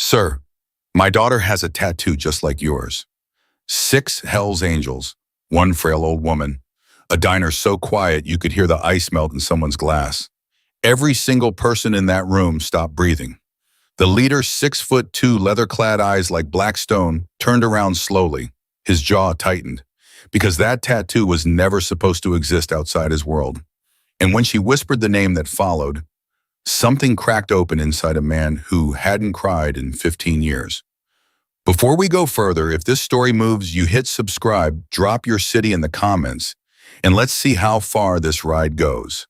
Sir, my daughter has a tattoo just like yours. 6 Hell's Angels, one frail old woman, a diner so quiet you could hear the ice melt in someone's glass. Every single person in that room stopped breathing. The leader, 6'2", leather-clad eyes like black stone, turned around slowly. His jaw tightened, because that tattoo was never supposed to exist outside his world. And when she whispered the name that followed, something cracked open inside a man who hadn't cried in 15 years. Before we go further, if this story moves you, hit subscribe, drop your city in the comments, and let's see how far this ride goes.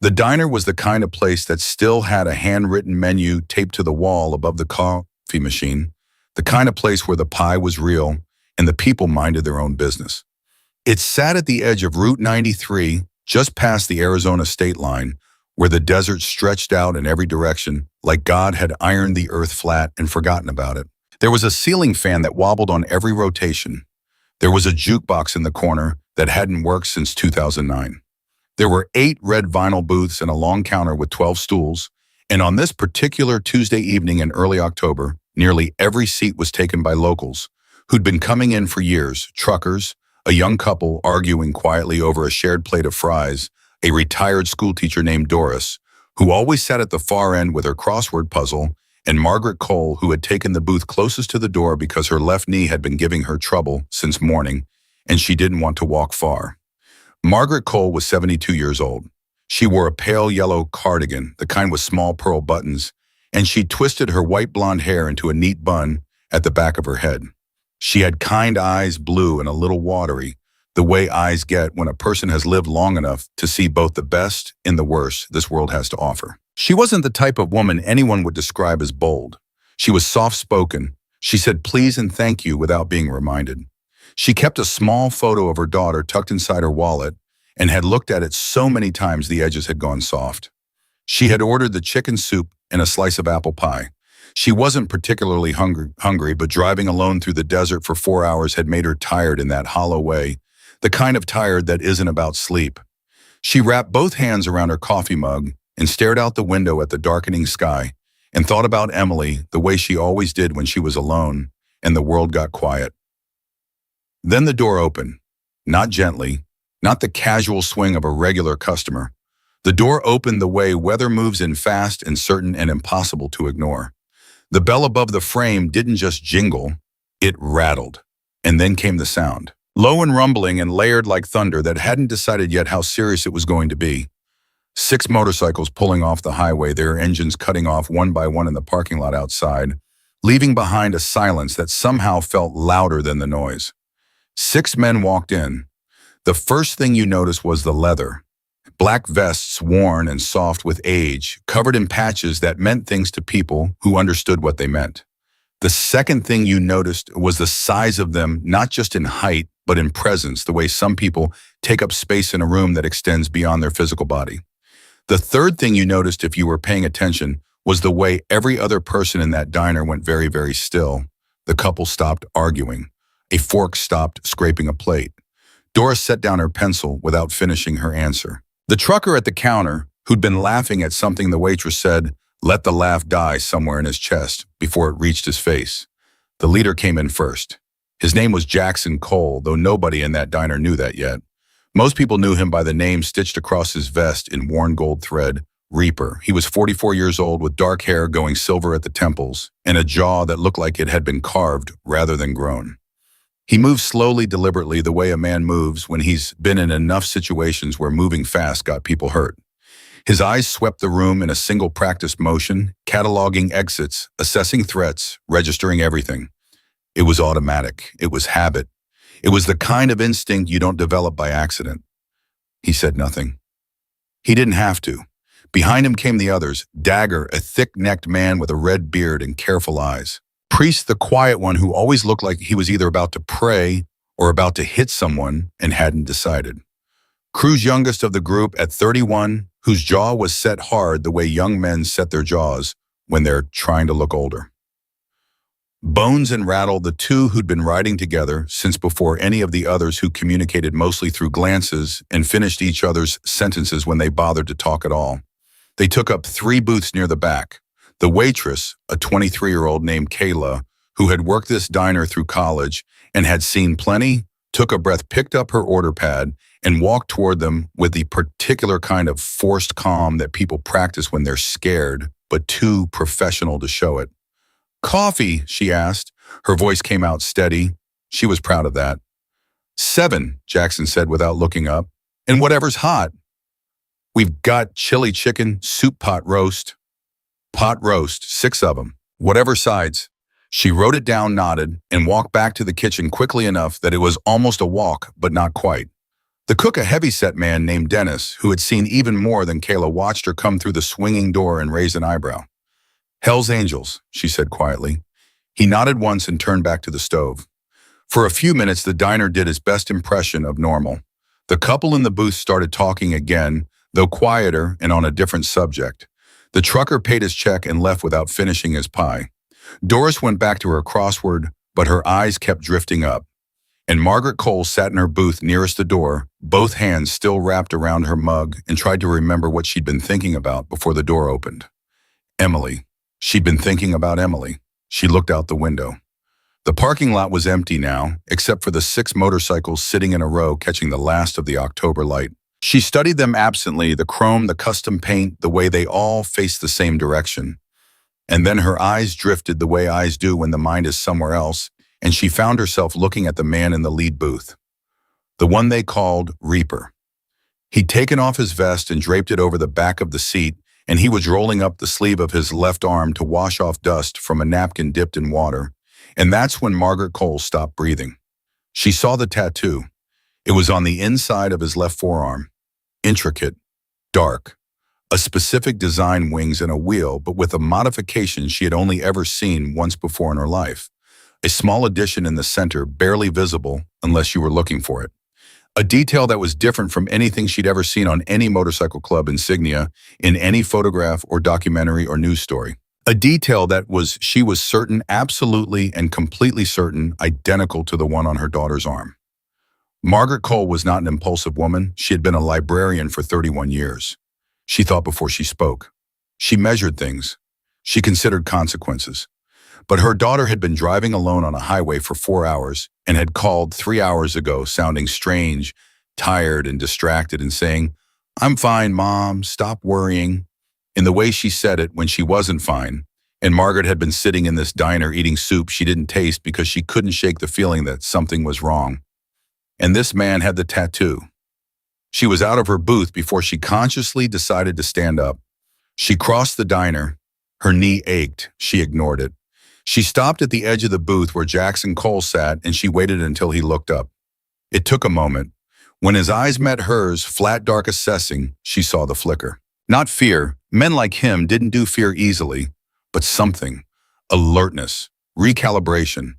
The diner was the kind of place that still had a handwritten menu taped to the wall above the coffee machine, the kind of place where the pie was real and the people minded their own business. It sat at the edge of Route 93, just past the Arizona state line, where the desert stretched out in every direction, like God had ironed the earth flat and forgotten about it. There was a ceiling fan that wobbled on every rotation. There was a jukebox in the corner that hadn't worked since 2009. There were 8 red vinyl booths and a long counter with 12 stools, and on this particular Tuesday evening in early October, nearly every seat was taken by locals who'd been coming in for years: truckers, a young couple arguing quietly over a shared plate of fries, a retired schoolteacher named Doris, who always sat at the far end with her crossword puzzle, and Margaret Cole, who had taken the booth closest to the door because her left knee had been giving her trouble since morning, and she didn't want to walk far. Margaret Cole was 72 years old. She wore a pale yellow cardigan, the kind with small pearl buttons, and she twisted her white blonde hair into a neat bun at the back of her head. She had kind eyes, blue and a little watery, the way eyes get when a person has lived long enough to see both the best and the worst this world has to offer. She wasn't the type of woman anyone would describe as bold. She was soft-spoken. She said please and thank you without being reminded. She kept a small photo of her daughter tucked inside her wallet and had looked at it so many times the edges had gone soft. She had ordered the chicken soup and a slice of apple pie. She wasn't particularly hungry, but driving alone through the desert for 4 hours had made her tired in that hollow way, the kind of tired that isn't about sleep. She wrapped both hands around her coffee mug and stared out the window at the darkening sky and thought about Emily the way she always did when she was alone and the world got quiet. Then the door opened, not gently, not the casual swing of a regular customer. The door opened the way weather moves in, fast and certain and impossible to ignore. The bell above the frame didn't just jingle, it rattled. And then came the sound, low and rumbling and layered like thunder that hadn't decided yet how serious it was going to be. 6 motorcycles pulling off the highway, their engines cutting off one by one in the parking lot outside, leaving behind a silence that somehow felt louder than the noise. 6 men walked in. The first thing you noticed was the leather. Black vests worn and soft with age, covered in patches that meant things to people who understood what they meant. The second thing you noticed was the size of them, not just in height, but in presence, the way some people take up space in a room that extends beyond their physical body. The third thing you noticed, if you were paying attention, was the way every other person in that diner went very, very still. The couple stopped arguing. A fork stopped scraping a plate. Doris set down her pencil without finishing her answer. The trucker at the counter, who'd been laughing at something the waitress said, let the laugh die somewhere in his chest before it reached his face. The leader came in first. His name was Jackson Cole, though nobody in that diner knew that yet. Most people knew him by the name stitched across his vest in worn gold thread, Reaper. He was 44 years old with dark hair going silver at the temples and a jaw that looked like it had been carved rather than grown. He moved slowly, deliberately, the way a man moves when he's been in enough situations where moving fast got people hurt. His eyes swept the room in a single practiced motion, cataloging exits, assessing threats, registering everything. It was automatic. It was habit. It was the kind of instinct you don't develop by accident. He said nothing. He didn't have to. Behind him came the others, Dagger, a thick-necked man with a red beard and careful eyes. Priest, the quiet one who always looked like he was either about to pray or about to hit someone and hadn't decided. Crew's youngest of the group at 31, whose jaw was set hard the way young men set their jaws when they're trying to look older. Bones and Rattle, the two who'd been riding together since before any of the others, who communicated mostly through glances and finished each other's sentences when they bothered to talk at all. They took up 3 booths near the back. The waitress, a 23-year-old named Kayla, who had worked this diner through college and had seen plenty, took a breath, picked up her order pad, and walked toward them with the particular kind of forced calm that people practice when they're scared, but too professional to show it. "Coffee?" she asked. Her voice came out steady. She was proud of that. "7," Jackson said without looking up. "And whatever's hot." "We've got chili chicken, soup pot roast." "Pot roast, 6 of them. Whatever sides." She wrote it down, nodded, and walked back to the kitchen quickly enough that it was almost a walk, but not quite. The cook, a heavy-set man named Dennis, who had seen even more than Kayla, watched her come through the swinging door and raised an eyebrow. "Hell's Angels," she said quietly. He nodded once and turned back to the stove. For a few minutes, the diner did its best impression of normal. The couple in the booth started talking again, though quieter and on a different subject. The trucker paid his check and left without finishing his pie. Doris went back to her crossword, but her eyes kept drifting up. And Margaret Cole sat in her booth nearest the door, both hands still wrapped around her mug, and tried to remember what she'd been thinking about before the door opened. Emily. She'd been thinking about Emily. She looked out the window. The parking lot was empty now, except for the 6 motorcycles sitting in a row catching the last of the October light. She studied them absently, the chrome, the custom paint, the way they all faced the same direction. And then her eyes drifted the way eyes do when the mind is somewhere else, and she found herself looking at the man in the lead booth. The one they called Reaper. He'd taken off his vest and draped it over the back of the seat, and he was rolling up the sleeve of his left arm to wash off dust from a napkin dipped in water. And that's when Margaret Cole stopped breathing. She saw the tattoo. It was on the inside of his left forearm. Intricate, dark. A specific design, wings and a wheel, but with a modification she had only ever seen once before in her life. A small addition in the center, barely visible unless you were looking for it. A detail that was different from anything she'd ever seen on any motorcycle club insignia, in any photograph or documentary or news story. A detail that she was certain, absolutely and completely certain, identical to the one on her daughter's arm. Margaret Cole was not an impulsive woman. She had been a librarian for 31 years. She thought before she spoke. She measured things. She considered consequences. But her daughter had been driving alone on a highway for 4 hours and had called 3 hours ago, sounding strange, tired and distracted, and saying, "I'm fine, Mom, stop worrying," in the way she said it when she wasn't fine. And Margaret had been sitting in this diner eating soup she didn't taste because she couldn't shake the feeling that something was wrong. And this man had the tattoo. She was out of her booth before she consciously decided to stand up. She crossed the diner. Her knee ached. She ignored it. She stopped at the edge of the booth where Jackson Cole sat, and she waited until he looked up. It took a moment. When his eyes met hers, flat, dark, assessing, she saw the flicker. Not fear. Men like him didn't do fear easily, but something. Alertness. Recalibration.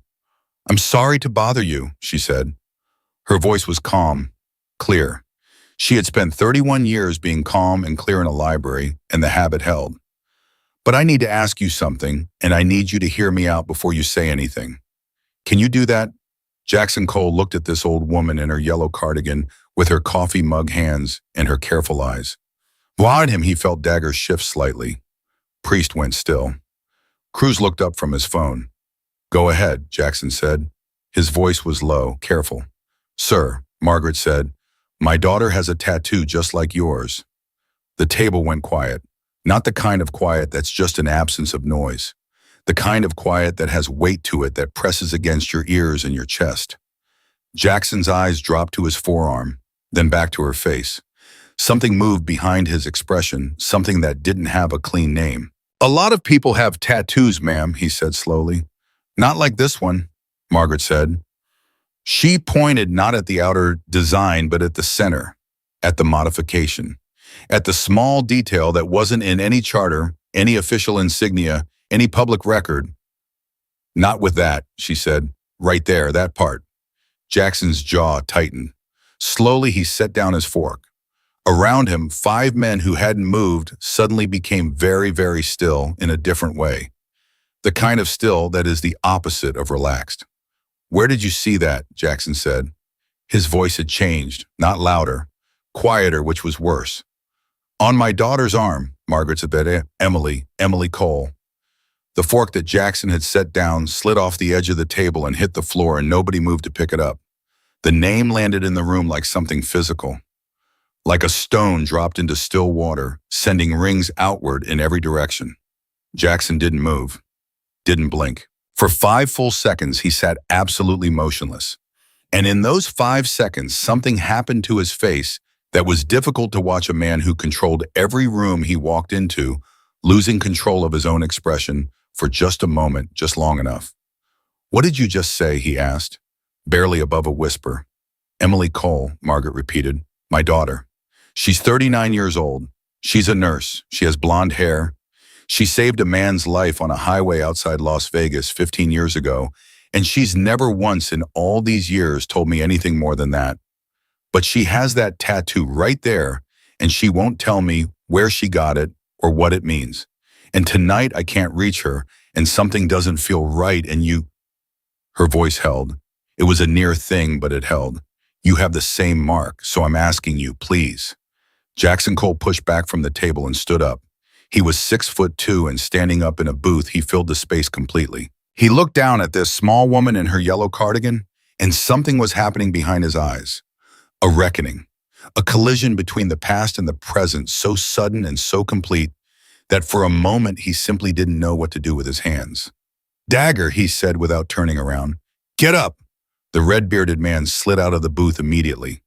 "I'm sorry to bother you," she said. Her voice was calm, clear. She had spent 31 years being calm and clear in a library, and the habit held. "But I need to ask you something, and I need you to hear me out before you say anything. Can you do that?" Jackson Cole looked at this old woman in her yellow cardigan with her coffee mug hands and her careful eyes. Behind him, he felt daggers shift slightly. Priest went still. Cruz looked up from his phone. "Go ahead," Jackson said. His voice was low, careful. "Sir," Margaret said, "my daughter has a tattoo just like yours." The table went quiet. Not the kind of quiet that's just an absence of noise. The kind of quiet that has weight to it, that presses against your ears and your chest. Jackson's eyes dropped to his forearm, then back to her face. Something moved behind his expression, something that didn't have a clean name. "A lot of people have tattoos, ma'am," he said slowly. "Not like this one," Margaret said. She pointed not at the outer design, but at the center, at the modification, at the small detail that wasn't in any charter, any official insignia, any public record. "Not with that," she said. "Right there, that part." Jackson's jaw tightened. Slowly, he set down his fork. Around him, 5 men who hadn't moved suddenly became very, very still in a different way. The kind of still that is the opposite of relaxed. "Where did you see that?" Jackson said. His voice had changed, not louder, quieter, which was worse. "On my daughter's arm," Margaret said. "Emily Cole." The fork that Jackson had set down slid off the edge of the table and hit the floor, and nobody moved to pick it up. The name landed in the room like something physical, like a stone dropped into still water, sending rings outward in every direction. Jackson didn't move, didn't blink. For 5 full seconds, he sat absolutely motionless. And in those 5 seconds, something happened to his face that was difficult to watch a man who controlled every room he walked into, losing control of his own expression for just a moment, just long enough. "What did you just say?" he asked, barely above a whisper. "Emily Cole," Margaret repeated. "My daughter. She's 39 years old. She's a nurse. She has blonde hair. She saved a man's life on a highway outside Las Vegas 15 years ago, and she's never once in all these years told me anything more than that. But she has that tattoo right there, and she won't tell me where she got it or what it means. And tonight I can't reach her, and something doesn't feel right, and you—" Her voice held. It was a near thing, but it held. "You have the same mark, so I'm asking you, please." Jackson Cole pushed back from the table and stood up. He was 6'2", and standing up in a booth, he filled the space completely. He looked down at this small woman in her yellow cardigan, and something was happening behind his eyes. A reckoning. A collision between the past and the present, so sudden and so complete that for a moment he simply didn't know what to do with his hands. "Dagger," he said without turning around. "Get up." The red-bearded man slid out of the booth immediately.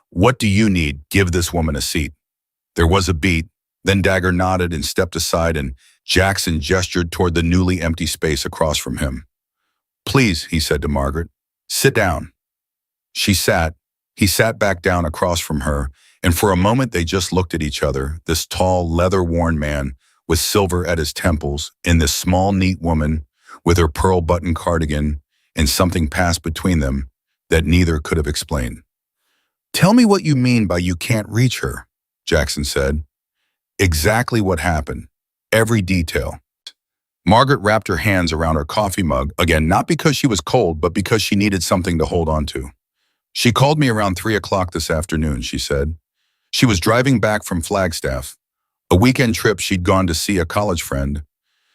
"What do you need? Give this woman a seat." There was a beat. Then Dagger nodded and stepped aside, and Jackson gestured toward the newly empty space across from him. "Please," he said to Margaret, "sit down." She sat. He sat back down across from her, and for a moment they just looked at each other, this tall, leather-worn man with silver at his temples, and this small, neat woman with her pearl-button cardigan, and something passed between them that neither could have explained. "Tell me what you mean by you can't reach her," Jackson said. "Exactly what happened. Every detail." Margaret wrapped her hands around her coffee mug, again, not because she was cold, but because she needed something to hold on to. "She called me around 3 o'clock this afternoon," she said. "She was driving back from Flagstaff, a weekend trip she'd gone to see a college friend.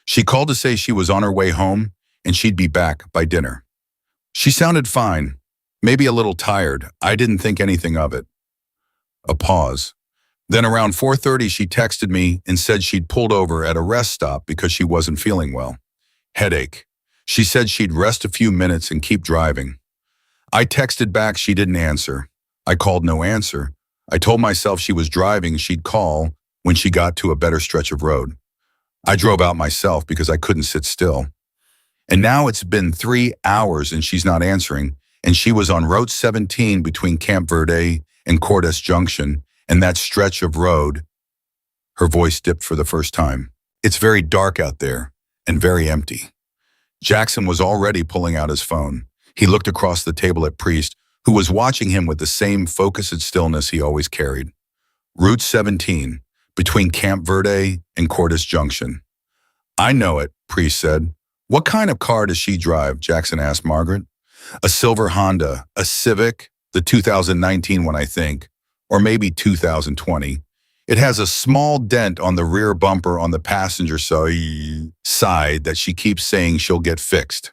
She called to say she was on her way home and she'd be back by dinner. She sounded fine, maybe a little tired. I didn't think anything of it." A pause. "Then around 4:30 she texted me and said she'd pulled over at a rest stop because she wasn't feeling well. Headache. She said she'd rest a few minutes and keep driving. I texted back, she didn't answer. I called, no answer. I told myself she was driving, she'd call when she got to a better stretch of road. I drove out myself because I couldn't sit still. And now it's been 3 hours and she's not answering, and she was on Route 17 between Camp Verde and Cordes Junction, and that stretch of road." Her voice dipped for the first time. "It's very dark out there and very empty." Jackson was already pulling out his phone. He looked across the table at Priest, who was watching him with the same focused stillness he always carried. "Route 17, between Camp Verde and Cordes Junction." "I know it," Priest said. "What kind of car does she drive?" Jackson asked Margaret. "A silver Honda, a Civic, the 2019 one, I think, or maybe 2020. It has a small dent on the rear bumper on the passenger side that she keeps saying she'll get fixed."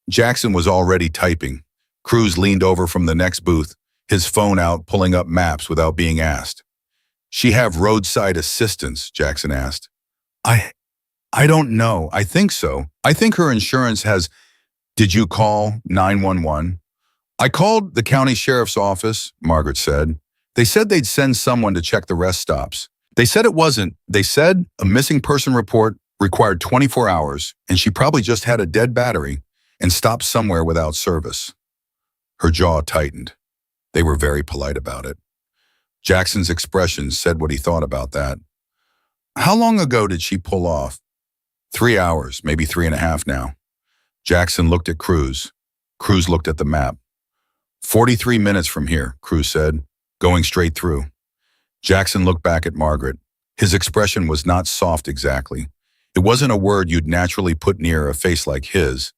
Jackson was already typing. Cruz leaned over from the next booth, his phone out, pulling up maps without being asked. "She have roadside assistance?" Jackson asked. I don't know. I think so. I think her insurance has—" "Did you call 911? "I called the county sheriff's office," Margaret said. "They said they'd send someone to check the rest stops. They said a missing person report required 24 hours, and she probably just had a dead battery and stopped somewhere without service." Her jaw tightened. They were very polite about it. Jackson's expression said what he thought about that. "How long ago did she pull off?" 3 hours, maybe 3.5 now. Jackson looked at Cruz. Cruz looked at the map. 43 minutes from here, Cruz said, going straight through. Jackson looked back at Margaret. His expression was not soft exactly. It wasn't a word you'd naturally put near a face like his,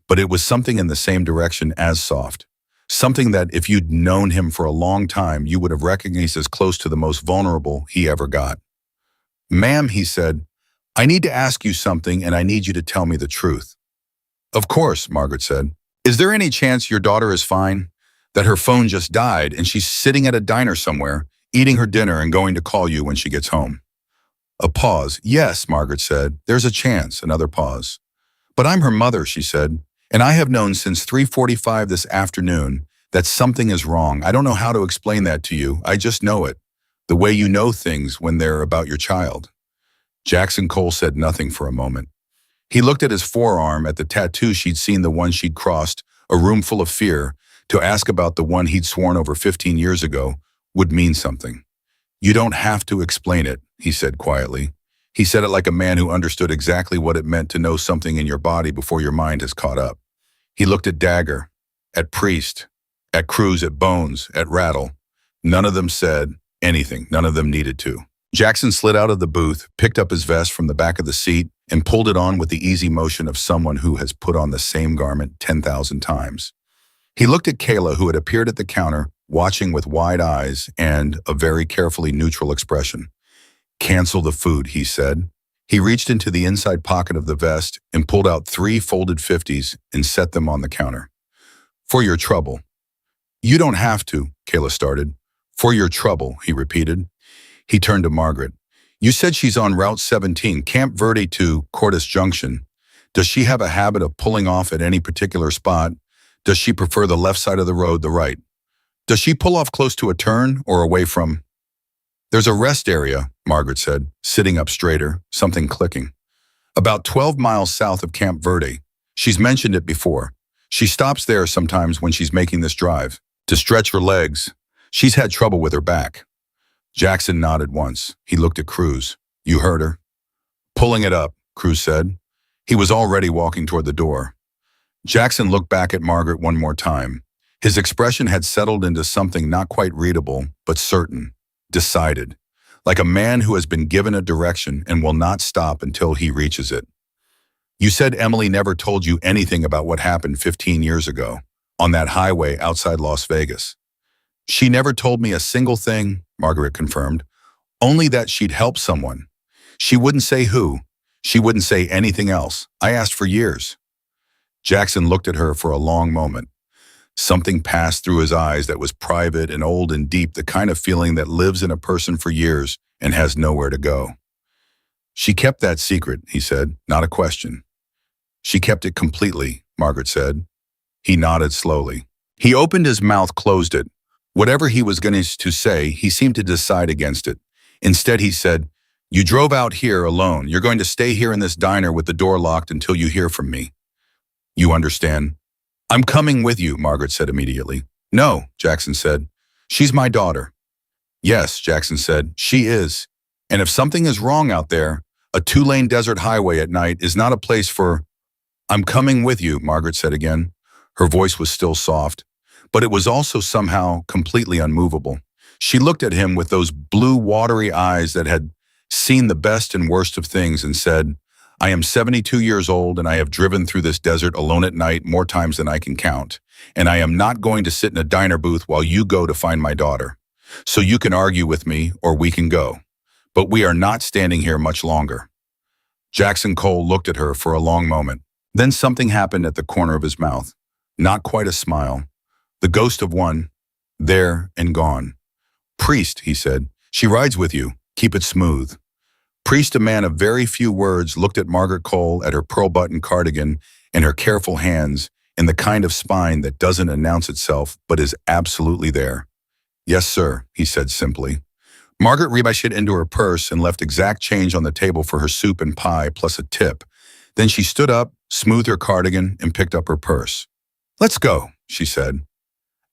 but it was something in the same direction as soft. Something that, if you'd known him for a long time, you would have recognized as close to the most vulnerable he ever got. "Ma'am," he said, I need to ask you something and I need you to tell me the truth. Of course, Margaret said. Is there any chance your daughter is fine? That her phone just died and she's sitting at a diner somewhere, eating her dinner and going to call you when she gets home? A pause. Yes, Margaret said. There's a chance. Another pause. But I'm her mother, she said, and I have known since 3:45 this afternoon that something is wrong. I don't know how to explain that to you. I just know it. The way you know things when they're about your child. Jackson Cole said nothing for a moment. He looked at his forearm, at the tattoo she'd seen, the one she'd crossed, a room full of fear, to ask about the one he'd sworn over 15 years ago would mean something. You don't have to explain it, he said quietly. He said it like a man who understood exactly what it meant to know something in your body before your mind has caught up. He looked at Dagger, at Priest, at Cruz, at Bones, at Rattle. None of them said anything. None of them needed to. Jackson slid out of the booth, picked up his vest from the back of the seat, and pulled it on with the easy motion of someone who has put on the same garment 10,000 times. He looked at Kayla, who had appeared at the counter, watching with wide eyes and a very carefully neutral expression. Cancel the food, he said. He reached into the inside pocket of the vest and pulled out 3 folded 50s and set them on the counter. For your trouble. You don't have to, Kayla started. For your trouble, he repeated. He turned to Margaret. You said she's on Route 17, Camp Verde to Cordes Junction. Does she have a habit of pulling off at any particular spot? Does she prefer the left side of the road, the right? Does she pull off close to a turn or away from? There's a rest area, Margaret said, sitting up straighter, something clicking. About 12 miles south of Camp Verde. She's mentioned it before. She stops there sometimes when she's making this drive, to stretch her legs. She's had trouble with her back. Jackson nodded once. He looked at Cruz. You heard her? Pulling it up, Cruz said. He was already walking toward the door. Jackson looked back at Margaret one more time. His expression had settled into something not quite readable, but certain, decided, like a man who has been given a direction and will not stop until he reaches it. You said Emily never told you anything about what happened 15 years ago, on that highway outside Las Vegas. She never told me a single thing, Margaret confirmed, only that she'd help someone. She wouldn't say who. She wouldn't say anything else. I asked for years. Jackson looked at her for a long moment. Something passed through his eyes that was private and old and deep, the kind of feeling that lives in a person for years and has nowhere to go. She kept that secret, he said, not a question. She kept it completely, Margaret said. He nodded slowly. He opened his mouth, closed it. Whatever he was going to say, he seemed to decide against it. Instead, he said, You drove out here alone. You're going to stay here in this diner with the door locked until you hear from me. You understand? I'm coming with you, Margaret said immediately. No, Jackson said. She's my daughter. Yes, Jackson said, she is. And if something is wrong out there, a 2-lane desert highway at night is not a place for... I'm coming with you, Margaret said again. Her voice was still soft, but it was also somehow completely unmovable. She looked at him with those blue, watery eyes that had seen the best and worst of things and said, I am 72 years old and I have driven through this desert alone at night more times than I can count, and I am not going to sit in a diner booth while you go to find my daughter. So you can argue with me or we can go, but we are not standing here much longer. Jackson Cole looked at her for a long moment. Then something happened at the corner of his mouth. Not quite a smile. The ghost of one, there and gone. Priest, he said, she rides with you. Keep it smooth. Priest, a man of very few words, looked at Margaret Cole, at her pearl-button cardigan and her careful hands, and the kind of spine that doesn't announce itself but is absolutely there. Yes, sir, he said simply. Margaret reached into her purse and left exact change on the table for her soup and pie plus a tip. Then she stood up, smoothed her cardigan, and picked up her purse. Let's go, she said.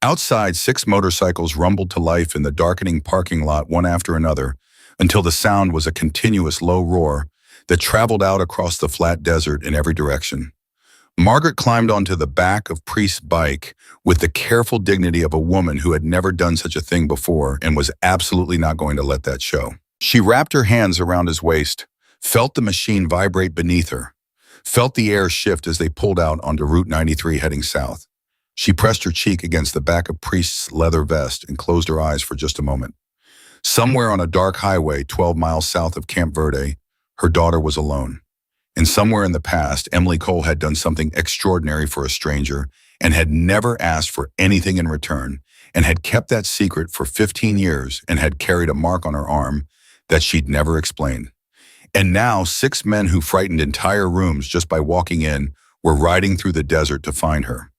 Outside, 6 motorcycles rumbled to life in the darkening parking lot one after another until the sound was a continuous low roar that traveled out across the flat desert in every direction. Margaret climbed onto the back of Priest's bike with the careful dignity of a woman who had never done such a thing before and was absolutely not going to let that show. She wrapped her hands around his waist, felt the machine vibrate beneath her, felt the air shift as they pulled out onto Route 93 heading south. She pressed her cheek against the back of Priest's leather vest and closed her eyes for just a moment. Somewhere on a dark highway 12 miles south of Camp Verde, Her daughter was alone. And somewhere in the past, Emily Cole had done something extraordinary for a stranger and had never asked for anything in return, and had kept that secret for 15 years and had carried a mark on her arm that she'd never explained. And now 6 men who frightened entire rooms just by walking in were riding through the desert to find her.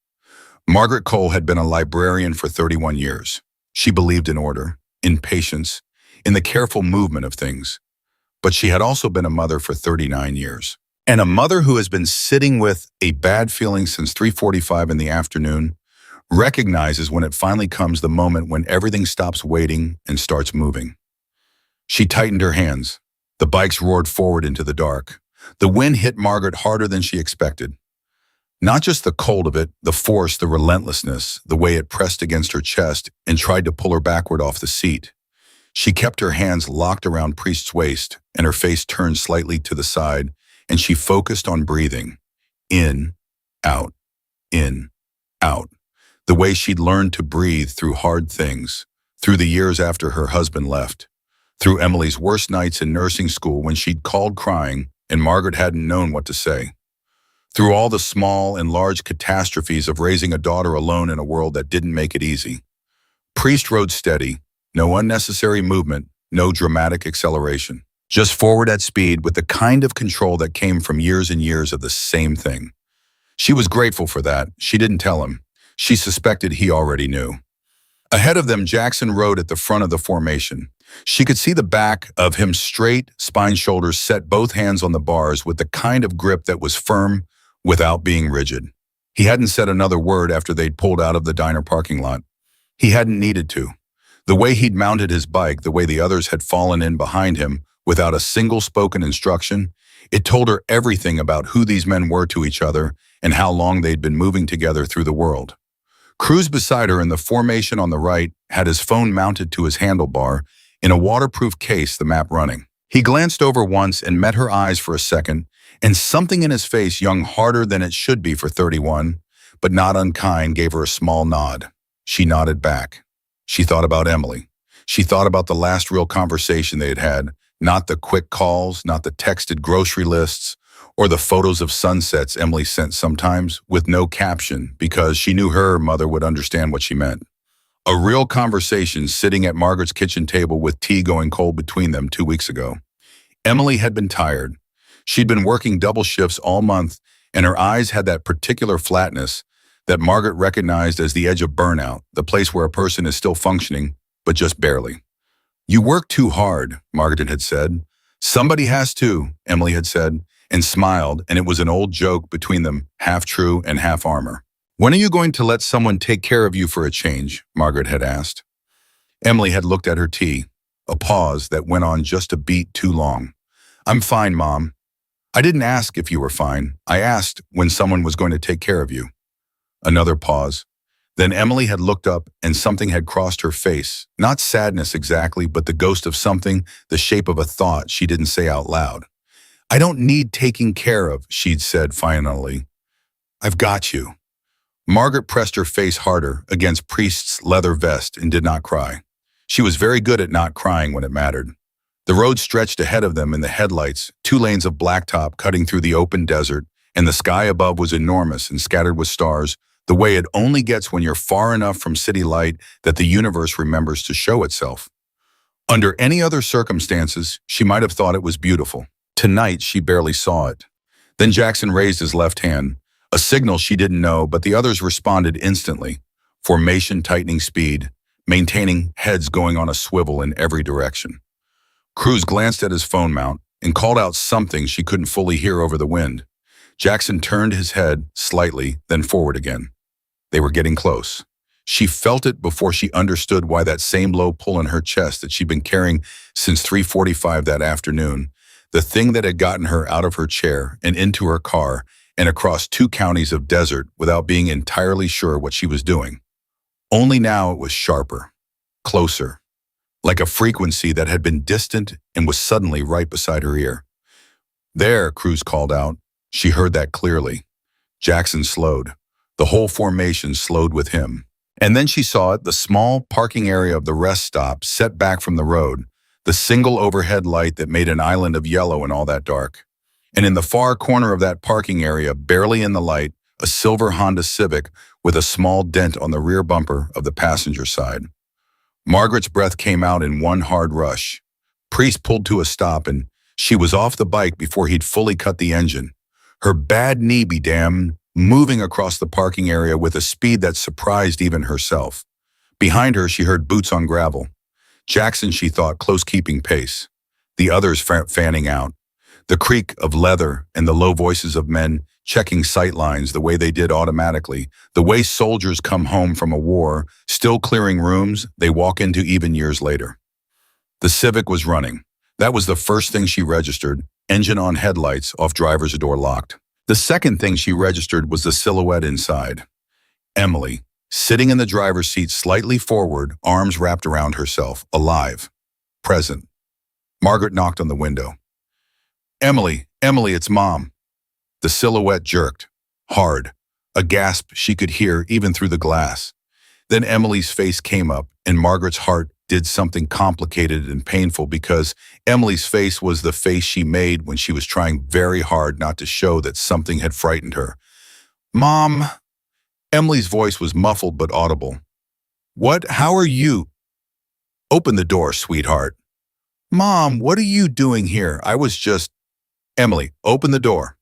Margaret Cole had been a librarian for 31 years. She believed in order, in patience, in the careful movement of things. But she had also been a mother for 39 years. And a mother who has been sitting with a bad feeling since 3:45 in the afternoon recognizes when it finally comes the moment when everything stops waiting and starts moving. She tightened her hands. The bikes roared forward into the dark. The wind hit Margaret harder than she expected. Not just the cold of it, the force, the relentlessness, the way it pressed against her chest and tried to pull her backward off the seat. She kept her hands locked around Priest's waist and her face turned slightly to the side, and she focused on breathing. In, out, in, out. The way she'd learned to breathe through hard things, through the years after her husband left, through Emily's worst nights in nursing school when she'd called crying and Margaret hadn't known what to say, through all the small and large catastrophes of raising a daughter alone in a world that didn't make it easy. Priest rode steady, no unnecessary movement, no dramatic acceleration, just forward at speed with the kind of control that came from years and years of the same thing. She was grateful for that. She didn't tell him. She suspected he already knew. Ahead of them, Jackson rode at the front of the formation. She could see the back of him, straight, spine, shoulders set, both hands on the bars with the kind of grip that was firm without being rigid. He hadn't said another word after they'd pulled out of the diner parking lot. He hadn't needed to. The way he'd mounted his bike, the way the others had fallen in behind him without a single spoken instruction, it told her everything about who these men were to each other and how long they'd been moving together through the world. Cruz beside her in the formation on the right had his phone mounted to his handlebar, in a waterproof case, the map running. He glanced over once and met her eyes for a second, and something in his face, young harder than it should be for 31, but not unkind, gave her a small nod. She nodded back. She thought about Emily. She thought about the last real conversation they had had, not the quick calls, not the texted grocery lists, or the photos of sunsets Emily sent sometimes with no caption because she knew her mother would understand what she meant. A real conversation sitting at Margaret's kitchen table with tea going cold between them 2 weeks ago. Emily had been tired. She'd been working double shifts all month, and her eyes had that particular flatness that Margaret recognized as the edge of burnout, the place where a person is still functioning, but just barely. "You work too hard," Margaret had said. "Somebody has to," Emily had said, and smiled, and it was an old joke between them, half true and half armor. "When are you going to let someone take care of you for a change?" Margaret had asked. Emily had looked at her tea, a pause that went on just a beat too long. "I'm fine, Mom. I didn't ask if you were fine. I asked when someone was going to take care of you." Another pause. Then Emily had looked up and something had crossed her face. Not sadness exactly, but the ghost of something, the shape of a thought she didn't say out loud. "I don't need taking care of," she'd said finally. "I've got you." Margaret pressed her face harder against Priest's leather vest and did not cry. She was very good at not crying when it mattered. The road stretched ahead of them in the headlights, 2 lanes of blacktop cutting through the open desert, and the sky above was enormous and scattered with stars, the way it only gets when you're far enough from city light that the universe remembers to show itself. Under any other circumstances, she might have thought it was beautiful. Tonight, she barely saw it. Then Jackson raised his left hand, a signal she didn't know, but the others responded instantly. Formation tightening speed, maintaining heads going on a swivel in every direction. Cruz glanced at his phone mount and called out something she couldn't fully hear over the wind. Jackson turned his head slightly, then forward again. They were getting close. She felt it before she understood why that same low pull in her chest that she'd been carrying since 3:45 that afternoon, the thing that had gotten her out of her chair and into her car and across 2 counties of desert without being entirely sure what she was doing. Only now it was sharper, closer, like a frequency that had been distant and was suddenly right beside her ear. "There," Cruz called out. She heard that clearly. Jackson slowed. The whole formation slowed with him. And then she saw it, the small parking area of the rest stop set back from the road, the single overhead light that made an island of yellow in all that dark. And in the far corner of that parking area, barely in the light, a silver Honda Civic with a small dent on the rear bumper of the passenger side. Margaret's breath came out in one hard rush. Priest pulled to a stop and she was off the bike before he'd fully cut the engine. Her bad knee be damned, moving across the parking area with a speed that surprised even herself. Behind her, she heard boots on gravel. Jackson, she thought, close keeping pace. The others fanning out. The creak of leather and the low voices of men checking sight lines the way they did automatically, the way soldiers come home from a war, still clearing rooms they walk into even years later. The Civic was running. That was the first thing she registered, engine on, headlights off, driver's door locked. The second thing she registered was the silhouette inside. Emily, sitting in the driver's seat slightly forward, arms wrapped around herself, alive, present. Margaret knocked on the window. Emily, it's Mom. The silhouette jerked, hard, a gasp she could hear even through the glass. Then Emily's face came up, and Margaret's heart did something complicated and painful because Emily's face was the face she made when she was trying very hard not to show that something had frightened her. Mom. Emily's voice was muffled but audible. What? How are you? Open the door, sweetheart. Mom, what are you doing here? I was just... Emily, open the door.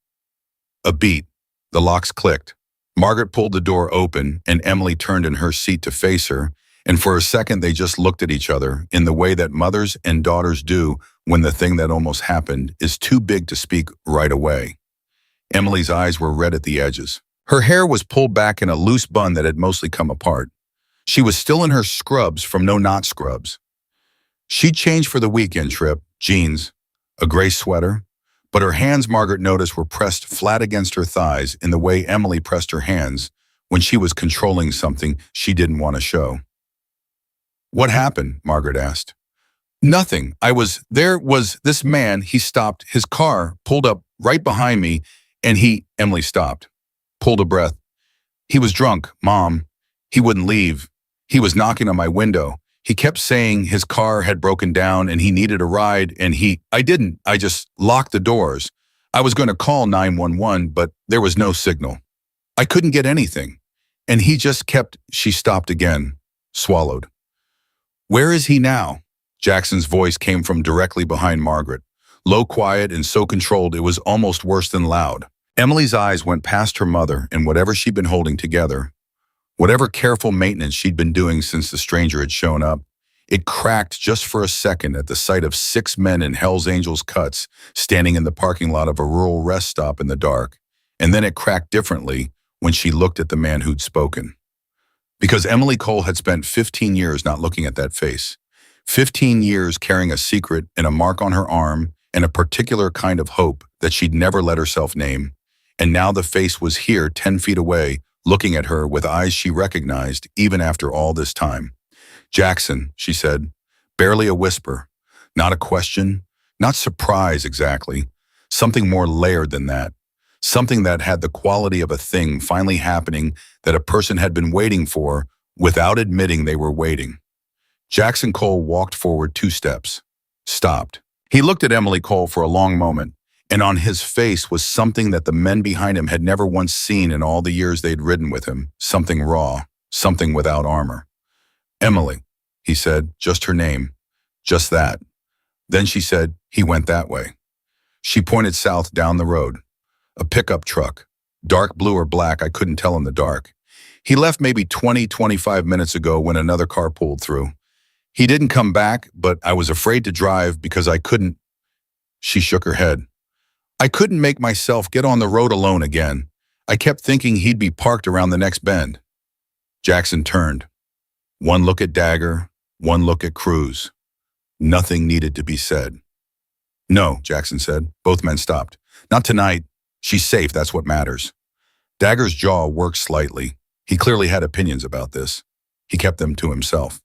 A beat. The locks clicked. Margaret pulled the door open, and Emily turned in her seat to face her, and for a second they just looked at each other in the way that mothers and daughters do when the thing that almost happened is too big to speak right away. Emily's eyes were red at the edges. Her hair was pulled back in a loose bun that had mostly come apart. She was still in her scrubs from No Not Scrubs. She'd changed for the weekend trip, jeans, a gray sweater, but her hands, Margaret noticed, were pressed flat against her thighs in the way Emily pressed her hands when she was controlling something she didn't want to show. What happened? Margaret asked. Nothing. There was this man, he stopped, his car pulled up right behind me, and Emily stopped, pulled a breath. He was drunk, Mom. He wouldn't leave. He was knocking on my window. He kept saying his car had broken down and he needed a ride, and I just locked the doors. I was going to call 911, but there was no signal. I couldn't get anything. And he just kept... She stopped again, swallowed. Where is he now? Jackson's voice came from directly behind Margaret. Low, quiet, and so controlled it was almost worse than loud. Emily's eyes went past her mother and whatever she'd been holding together. Whatever careful maintenance she'd been doing since the stranger had shown up, it cracked just for a second at the sight of 6 men in Hell's Angels cuts standing in the parking lot of a rural rest stop in the dark, and then it cracked differently when she looked at the man who'd spoken. Because Emily Cole had spent 15 years not looking at that face, 15 years carrying a secret and a mark on her arm and a particular kind of hope that she'd never let herself name, and now the face was here 10 feet away, looking at her with eyes she recognized even after all this time. Jackson, she said, barely a whisper, not a question, not surprise exactly, something more layered than that, something that had the quality of a thing finally happening that a person had been waiting for without admitting they were waiting. Jackson Cole walked forward 2 steps, stopped. He looked at Emily Cole for a long moment, and on his face was something that the men behind him had never once seen in all the years they'd ridden with him, something raw, something without armor. Emily, he said, just her name, just that. Then she said, he went that way. She pointed south down the road. A pickup truck, dark blue or black, I couldn't tell in the dark. He left maybe 20-25 minutes ago when another car pulled through. He didn't come back, but I was afraid to drive because I couldn't. She shook her head. I couldn't make myself get on the road alone again. I kept thinking he'd be parked around the next bend. Jackson turned. One look at Dagger, one look at Cruz. Nothing needed to be said. No, Jackson said. Both men stopped. Not tonight. She's safe, that's what matters. Dagger's jaw worked slightly. He clearly had opinions about this. He kept them to himself.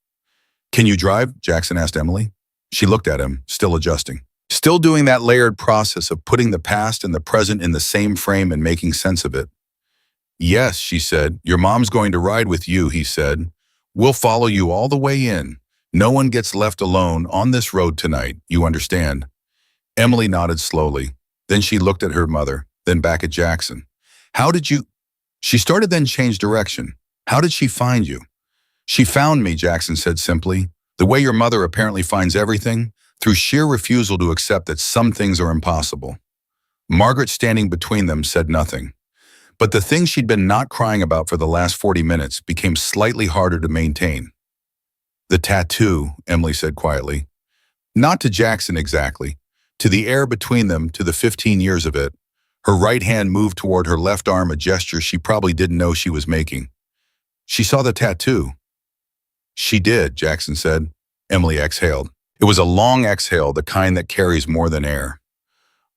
Can you drive? Jackson asked Emily. She looked at him, still adjusting. Still doing that layered process of putting the past and the present in the same frame and making sense of it. Yes, she said. Your mom's going to ride with you, he said. We'll follow you all the way in. No one gets left alone on this road tonight, you understand? Emily nodded slowly. Then she looked at her mother, then back at Jackson. How did you... She started then changed direction. How did she find you? She found me, Jackson said simply. The way your mother apparently finds everything, through sheer refusal to accept that some things are impossible. Margaret, standing between them, said nothing. But the thing she'd been not crying about for the last 40 minutes became slightly harder to maintain. The tattoo, Emily said quietly. Not to Jackson exactly. To the air between them, to the 15 years of it. Her right hand moved toward her left arm, a gesture she probably didn't know she was making. She saw the tattoo. She did, Jackson said. Emily exhaled. It was a long exhale, the kind that carries more than air.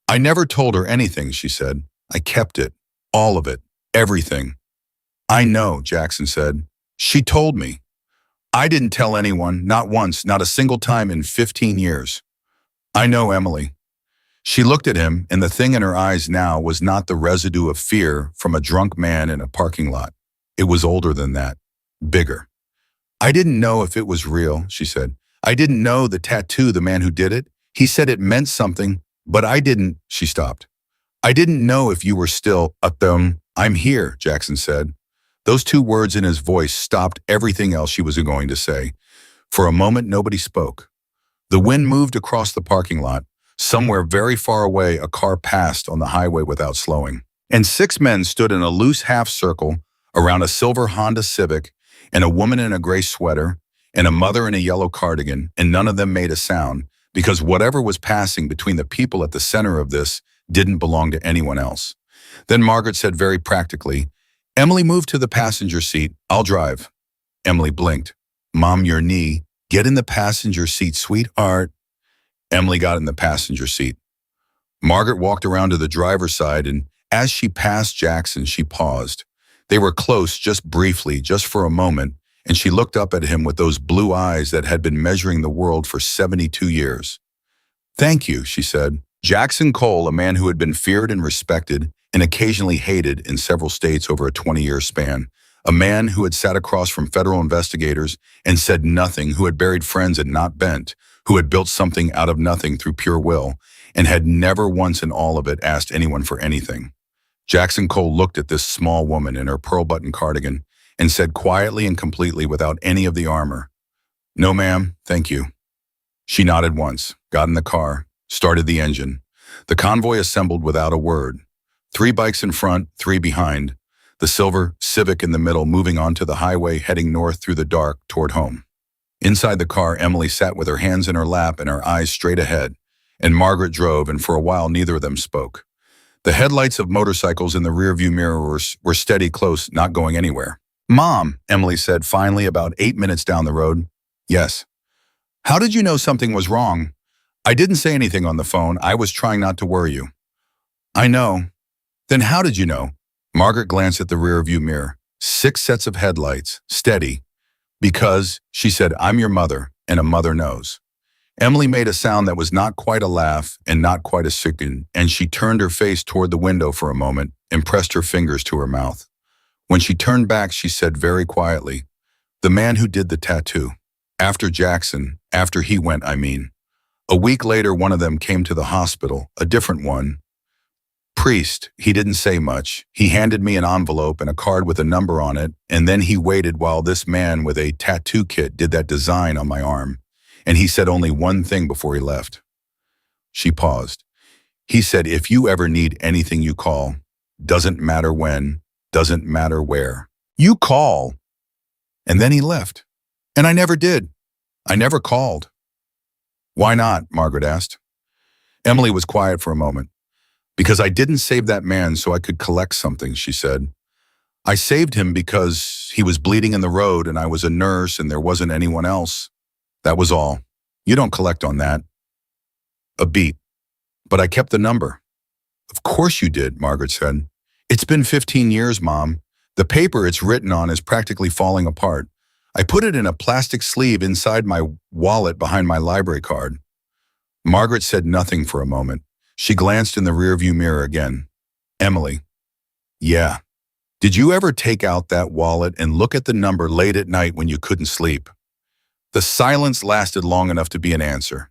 I never told her anything, she said. I kept it. All of it. Everything. I know, Jackson said. She told me. I didn't tell anyone, not once, not a single time in 15 years. I know, Emily. She looked at him, and the thing in her eyes now was not the residue of fear from a drunk man in a parking lot. It was older than that. Bigger. I didn't know if it was real, she said. I didn't know the tattoo, the man who did it. He said it meant something, but I didn't, she stopped. I didn't know if you were still at them. I'm here, Jackson said. Those two words in his voice stopped everything else she was going to say. For a moment, nobody spoke. The wind moved across the parking lot. Somewhere very far away, a car passed on the highway without slowing. And 6 men stood in a loose half circle around a silver Honda Civic, and a woman in a gray sweater, and a mother in a yellow cardigan, and none of them made a sound, because whatever was passing between the people at the center of this didn't belong to anyone else. Then Margaret said very practically, Emily, move to the passenger seat. I'll drive. Emily blinked. Mom, your knee. Get in the passenger seat, sweetheart. Emily got in the passenger seat. Margaret walked around to the driver's side, and as she passed Jackson, she paused. They were close, just briefly, just for a moment, and she looked up at him with those blue eyes that had been measuring the world for 72 years. Thank you, she said. Jackson Cole, a man who had been feared and respected, and occasionally hated in several states over a 20-year span, a man who had sat across from federal investigators and said nothing, who had buried friends and not bent, who had built something out of nothing through pure will, and had never once in all of it asked anyone for anything. Jackson Cole looked at this small woman in her pearl-button cardigan and said quietly and completely without any of the armor, No, ma'am, thank you. She nodded once, got in the car, started the engine. The convoy assembled without a word. 3 bikes in front, 3 behind. The silver Civic in the middle, moving onto the highway, heading north through the dark toward home. Inside the car, Emily sat with her hands in her lap and her eyes straight ahead, and Margaret drove, and for a while neither of them spoke. The headlights of motorcycles in the rearview mirror were steady, close, not going anywhere. Mom, Emily said finally about 8 minutes down the road. Yes. How did you know something was wrong? I didn't say anything on the phone. I was trying not to worry you. I know. Then how did you know? Margaret glanced at the rearview mirror. 6 sets of headlights, steady. Because, she said, I'm your mother, and a mother knows. Emily made a sound that was not quite a laugh and not quite a sicken, and she turned her face toward the window for a moment and pressed her fingers to her mouth. When she turned back, she said very quietly, The man who did the tattoo. After Jackson, after he went, I mean. A week later, one of them came to the hospital, a different one. Priest, he didn't say much. He handed me an envelope and a card with a number on it, and then he waited while this man with a tattoo kit did that design on my arm, and he said only one thing before he left. She paused. He said, if you ever need anything, you call. Doesn't matter when, doesn't matter where. You call. And then he left. And I never did. I never called. Why not? Margaret asked. Emily was quiet for a moment. Because I didn't save that man so I could collect something, she said. I saved him because he was bleeding in the road and I was a nurse and there wasn't anyone else. That was all. You don't collect on that. A beat. But I kept the number. Of course you did, Margaret said. It's been 15 years, Mom. The paper it's written on is practically falling apart. I put it in a plastic sleeve inside my wallet behind my library card. Margaret said nothing for a moment. She glanced in the rearview mirror again. Emily. Yeah. Did you ever take out that wallet and look at the number late at night when you couldn't sleep? The silence lasted long enough to be an answer.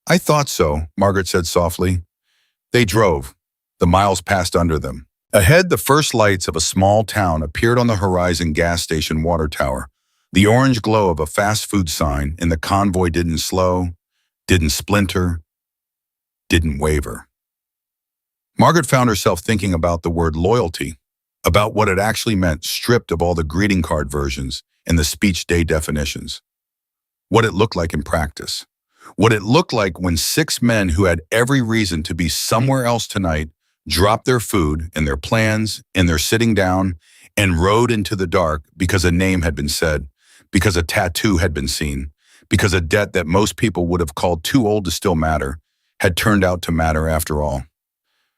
I thought so, Margaret said softly. They drove. The miles passed under them. Ahead, the first lights of a small town appeared on the horizon gas station water tower. The orange glow of a fast food sign, and the convoy didn't slow, didn't splinter, didn't waver. Margaret found herself thinking about the word loyalty, about what it actually meant stripped of all the greeting card versions and the speech day definitions. What it looked like in practice. What it looked like when 6 men who had every reason to be somewhere else tonight dropped their food and their plans and their sitting down and rode into the dark because a name had been said, because a tattoo had been seen, because a debt that most people would have called too old to still matter had turned out to matter after all.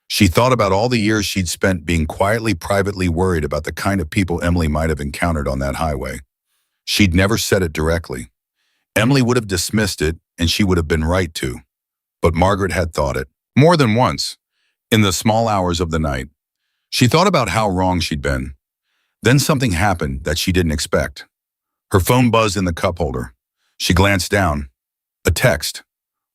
She thought about all the years she'd spent being quietly, privately worried about the kind of people Emily might have encountered on that highway. She'd never said it directly. Emily would have dismissed it, and she would have been right to. But Margaret had thought it, more than once, in the small hours of the night. She thought about how wrong she'd been. Then something happened that she didn't expect. Her phone buzzed in the cup holder. She glanced down. A text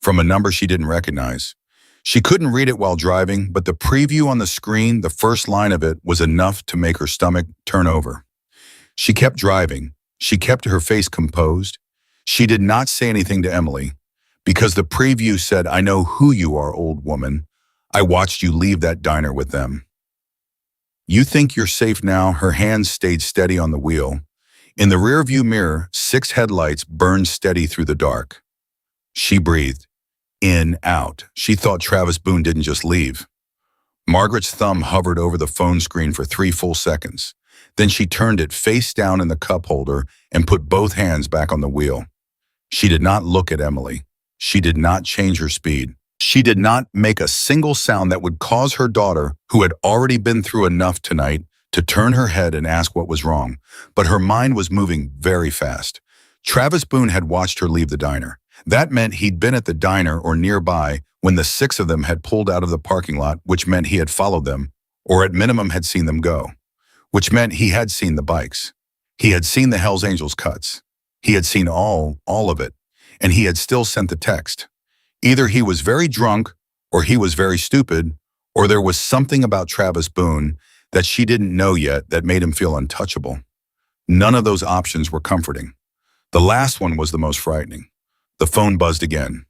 from a number she didn't recognize. She couldn't read it while driving, but the preview on the screen, the first line of it, was enough to make her stomach turn over. She kept driving. She kept her face composed. She did not say anything to Emily, because the preview said, "I know who you are, old woman. I watched you leave that diner with them." You think you're safe now? Her hands stayed steady on the wheel. In the rearview mirror, 6 headlights burned steady through the dark. She breathed. In, out. She thought Travis Boone didn't just leave. Margaret's thumb hovered over the phone screen for 3 full seconds. Then she turned it face down in the cup holder and put both hands back on the wheel. She did not look at Emily. She did not change her speed. She did not make a single sound that would cause her daughter, who had already been through enough tonight, to turn her head and ask what was wrong. But her mind was moving very fast. Travis Boone had watched her leave the diner. That meant he'd been at the diner or nearby when the 6 of them had pulled out of the parking lot, which meant he had followed them, or at minimum had seen them go, which meant he had seen the bikes. He had seen the Hells Angels cuts. He had seen all of it, and he had still sent the text. Either he was very drunk, or he was very stupid, or there was something about Travis Boone that she didn't know yet that made him feel untouchable. None of those options were comforting. The last one was the most frightening. The phone buzzed again.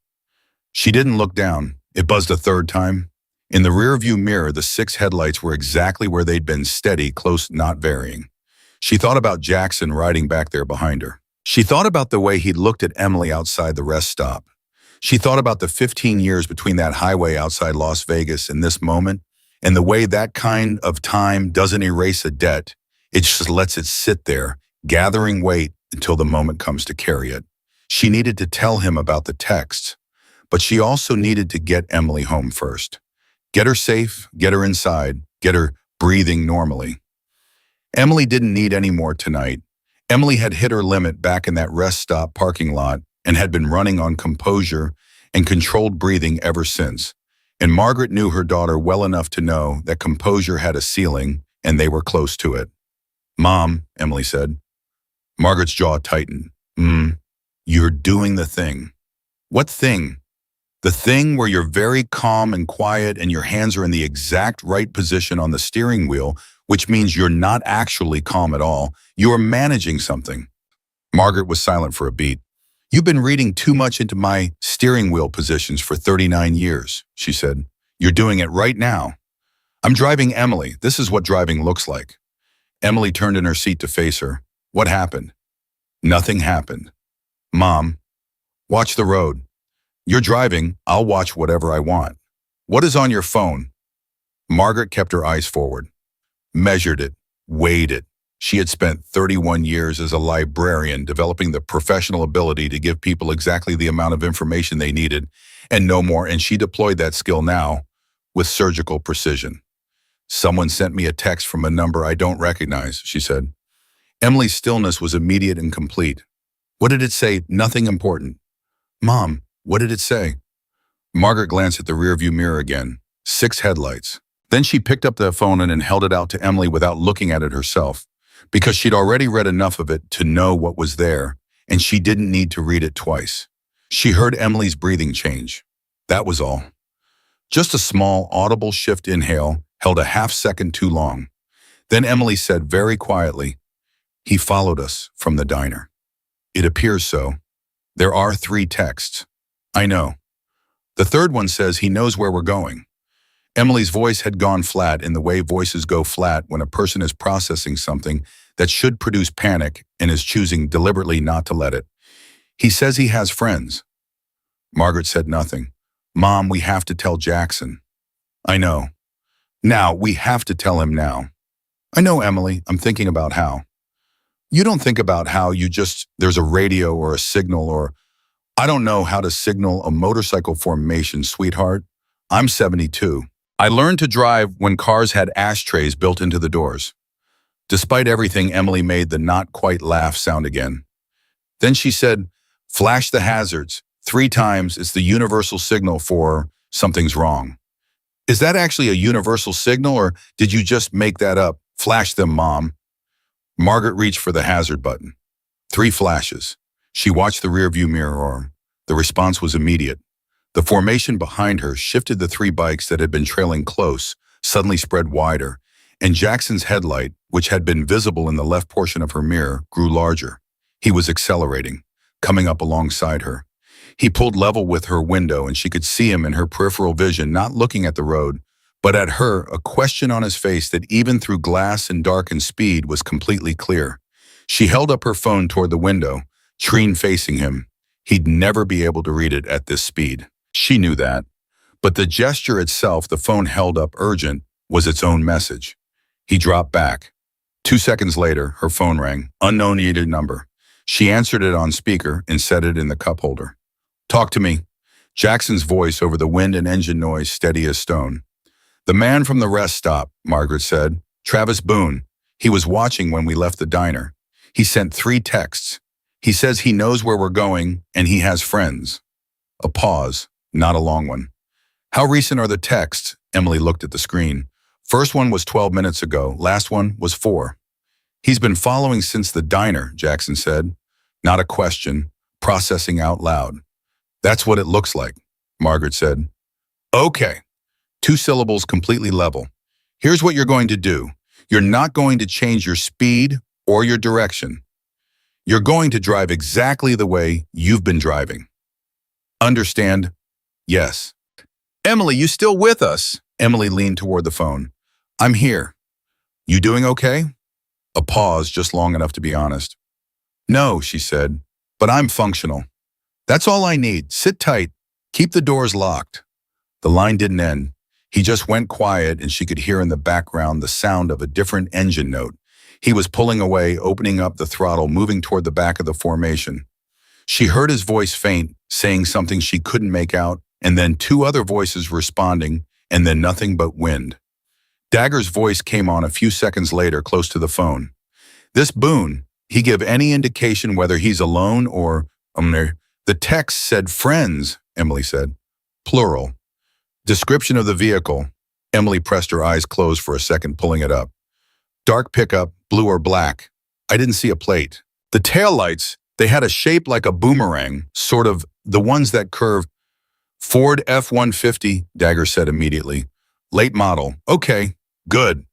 She didn't look down. It buzzed a 3rd time. In the rearview mirror, the 6 headlights were exactly where they'd been, steady, close, not varying. She thought about Jackson riding back there behind her. She thought about the way he'd looked at Emily outside the rest stop. She thought about the 15 years between that highway outside Las Vegas and this moment, and the way that kind of time doesn't erase a debt. It just lets it sit there, gathering weight until the moment comes to carry it. She needed to tell him about the texts, but she also needed to get Emily home first. Get her safe, get her inside, get her breathing normally. Emily didn't need any more tonight. Emily had hit her limit back in that rest stop parking lot and had been running on composure and controlled breathing ever since. And Margaret knew her daughter well enough to know that composure had a ceiling and they were close to it. "Mom," Emily said. Margaret's jaw tightened. You're doing the thing." "What thing?" "The thing where you're very calm and quiet and your hands are in the exact right position on the steering wheel, which means you're not actually calm at all. You're managing something." Margaret was silent for a beat. "You've been reading too much into my steering wheel positions for 39 years, she said. "You're doing it right now." "I'm driving Emily. This is what driving looks like." Emily turned in her seat to face her. "What happened?" "Nothing happened." "Mom, watch the road." "You're driving. I'll watch whatever I want." "What is on your phone?" Margaret kept her eyes forward. Measured it, weighed it. She had spent 31 years as a librarian developing the professional ability to give people exactly the amount of information they needed and no more, and she deployed that skill now with surgical precision. "Someone sent me a text from a number I don't recognize," she said. Emily's stillness was immediate and complete. "What did it say?" "Nothing important." "Mom, what did it say?" Margaret glanced at the rearview mirror again. 6 headlights. Then she picked up the phone and held it out to Emily without looking at it herself, because she'd already read enough of it to know what was there, and she didn't need to read it twice. She heard Emily's breathing change. That was all. Just a small, audible shift inhale held a half-second too long. Then Emily said very quietly, "He followed us from the diner." "It appears so. There are 3 texts." "I know. The third one says he knows where we're going." Emily's voice had gone flat in the way voices go flat when a person is processing something that should produce panic and is choosing deliberately not to let it. "He says he has friends." Margaret said nothing. "Mom, we have to tell Jackson." "I know. Now, we have to tell him now." "I know, Emily. I'm thinking about how." "You don't think about how, there's a radio or a signal or, I don't know how to signal a motorcycle formation, sweetheart. I'm 72. I learned to drive when cars had ashtrays built into the doors." Despite everything, Emily made the not quite laugh sound again. Then she said, "Flash the hazards. 3 times, it's the universal signal for something's wrong." "Is that actually a universal signal, or did you just make that up?" "Flash them, Mom." Margaret reached for the hazard button. 3 flashes. She watched the rearview mirror. The response was immediate. The formation behind her shifted. The 3 bikes that had been trailing close suddenly spread wider, and Jackson's headlight, which had been visible in the left portion of her mirror, grew larger. He was accelerating, coming up alongside her. He pulled level with her window, and she could see him in her peripheral vision, not looking at the road, but at her, a question on his face that even through glass and darkened speed was completely clear. She held up her phone toward the window, screen facing him. He'd never be able to read it at this speed. She knew that. But the gesture itself, the phone held up urgent, was its own message. He dropped back. 2 seconds later, her phone rang. Unknown needed number. She answered it on speaker and set it in the cup holder. "Talk to me." Jackson's voice over the wind and engine noise, steady as stone. "The man from the rest stop," Margaret said. "Travis Boone. He was watching when we left the diner. He sent 3 texts. He says he knows where we're going and he has friends." A pause, not a long one. "How recent are the texts?" Emily looked at the screen. "First one was 12 minutes ago. Last one was 4. "He's been following since the diner," Jackson said. Not a question, processing out loud. "That's what it looks like," Margaret said. "Okay." 2 syllables, completely level. "Here's what you're going to do. You're not going to change your speed or your direction. You're going to drive exactly the way you've been driving. Understand?" "Yes." "Emily, you still with us?" Emily leaned toward the phone. "I'm here." "You doing okay?" A pause, just long enough to be honest. "No," she said, "but I'm functional. That's all I need. Sit tight. Keep the doors locked." The line didn't end. He just went quiet, and she could hear in the background the sound of a different engine note. He was pulling away, opening up the throttle, moving toward the back of the formation. She heard his voice faint, saying something she couldn't make out, and then 2 other voices responding, and then nothing but wind. Dagger's voice came on a few seconds later, close to the phone. "This Boone, he give any indication whether he's alone or, The text said friends," Emily said. "Plural." "Description of the vehicle." Emily pressed her eyes closed for a second, pulling it up. "Dark pickup, blue or black. I didn't see a plate. The taillights, they had a shape like a boomerang, sort of the ones that curve." "Ford F-150, Dagger said immediately. "Late model. Okay, good."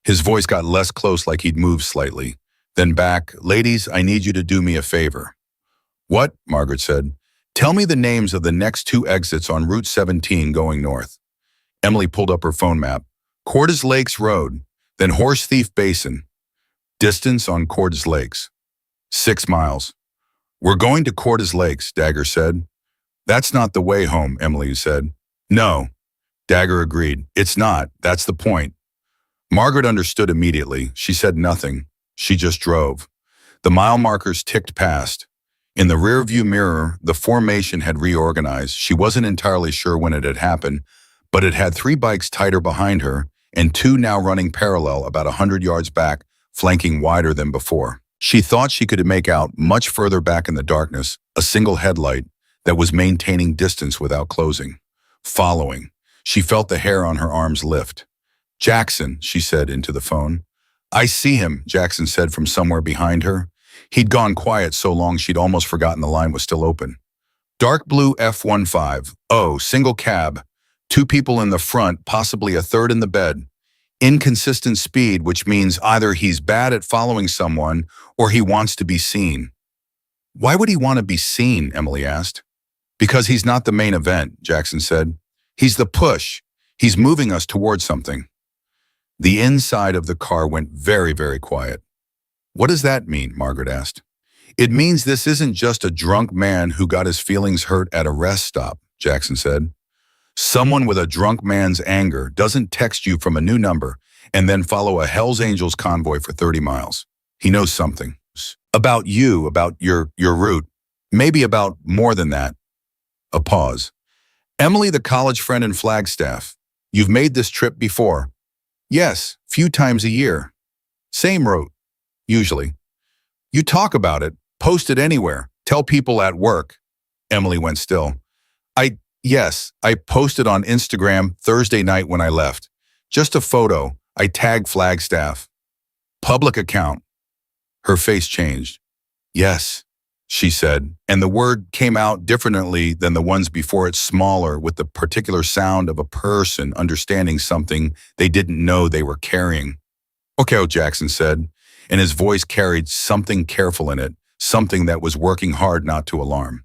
His voice got less close, like he'd moved slightly. Then back, "Ladies, I need you to do me a favor." "What?" Margaret said. "Tell me the names of the next 2 exits on Route 17 going north." Emily pulled up her phone map. "Cordes Lakes Road, then Horse Thief Basin." "Distance on Cordes Lakes?" 6 miles. "We're going to Cordes Lakes," Dagger said. "That's not the way home," Emily said. "No," Dagger agreed. "It's not. That's the point." Margaret understood immediately. She said nothing. She just drove. The mile markers ticked past. In the rearview mirror, the formation had reorganized. She wasn't entirely sure when it had happened, but it had 3 bikes tighter behind her and 2 now running parallel about 100 yards back, flanking wider than before. She thought she could make out, much further back in the darkness, a single headlight that was maintaining distance without closing. Following. She felt the hair on her arms lift. "Jackson," she said into the phone. "I see him," Jackson said from somewhere behind her. He'd gone quiet so long she'd almost forgotten the line was still open. Dark blue F-15. Oh, single cab. Two people in the front, possibly a third in the bed. Inconsistent speed, which means either he's bad at following someone or he wants to be seen. Why would he want to be seen, Emily asked. Because he's not the main event, Jackson said. He's the push. He's moving us towards something. The inside of the car went very, very quiet. What does that mean? Margaret asked. It means this isn't just a drunk man who got his feelings hurt at a rest stop, Jackson said. Someone with a drunk man's anger doesn't text you from a new number and then follow a Hells Angels convoy for 30 miles. He knows something. About you, about your route. Maybe about more than that. A pause. Emily, the college friend in Flagstaff. You've made this trip before. Yes, few times a year. Same route, usually. You talk about it, post it anywhere, tell people at work. Emily went still. Yes, I posted on Instagram Thursday night when I left. Just a photo. I tagged Flagstaff. Public account. Her face changed. Yes, she said, and the word came out differently than the ones before it, smaller, with the particular sound of a person understanding something they didn't know they were carrying. Okay, Jackson said, and his voice carried something careful in it, something that was working hard not to alarm.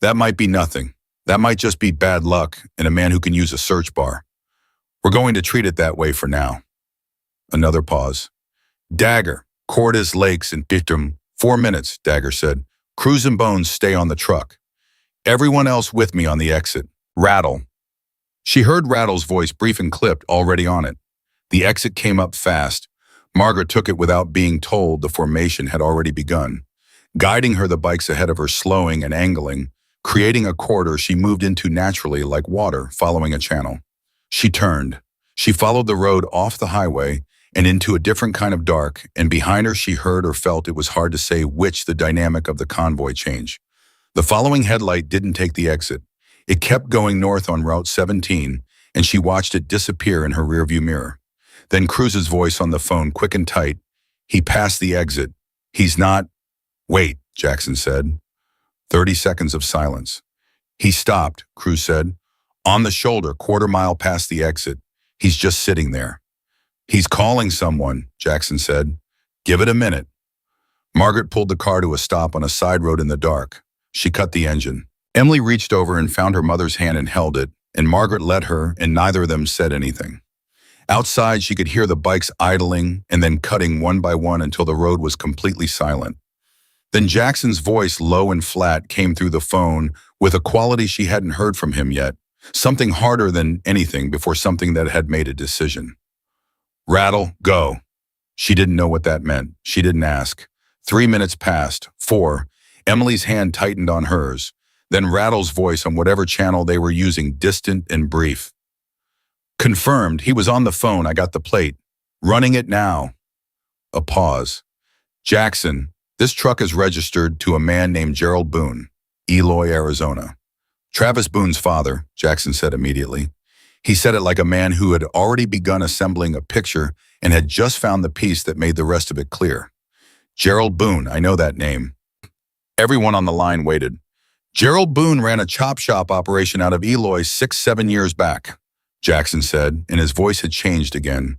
That might be nothing. That might just be bad luck and a man who can use a search bar. We're going to treat it that way for now. Another pause. Dagger, Cordes Lakes and Pittum. 4 minutes, Dagger said. Cruz and Bones stay on the truck. Everyone else with me on the exit. Rattle. She heard Rattle's voice, brief and clipped, already on it. The exit came up fast. Margaret took it without being told the formation had already begun. Guiding her, the bikes ahead of her slowing and angling, creating a corridor she moved into naturally like water following a channel. She turned. She followed the road off the highway and into a different kind of dark, and behind her she heard or felt, it was hard to say which, the dynamic of the convoy change. The following headlight didn't take the exit. It kept going north on Route 17, and she watched it disappear in her rearview mirror. Then Cruz's voice on the phone, quick and tight. He passed the exit. He's not... Wait, Jackson said. 30 seconds of silence. He stopped, Cruz said. On the shoulder, quarter-mile past the exit. He's just sitting there. He's calling someone, Jackson said. Give it a minute. Margaret pulled the car to a stop on a side road in the dark. She cut the engine. Emily reached over and found her mother's hand and held it, and Margaret led her, and neither of them said anything. Outside, she could hear the bikes idling and then cutting one by one until the road was completely silent. Then Jackson's voice, low and flat, came through the phone with a quality she hadn't heard from him yet, something harder than anything before, something that had made a decision. Rattle, go. She didn't know what that meant. She didn't ask. 3 minutes passed. 4. Emily's hand tightened on hers. Then Rattle's voice on whatever channel they were using, distant and brief. Confirmed. He was on the phone. I got the plate. Running it now. A pause. Jackson, this truck is registered to a man named Gerald Boone, Eloy, Arizona. Travis Boone's father, Jackson said immediately. He said it like a man who had already begun assembling a picture and had just found the piece that made the rest of it clear. Gerald Boone, I know that name. Everyone on the line waited. Gerald Boone ran a chop shop operation out of Eloy 6-7 years back, Jackson said, and his voice had changed again.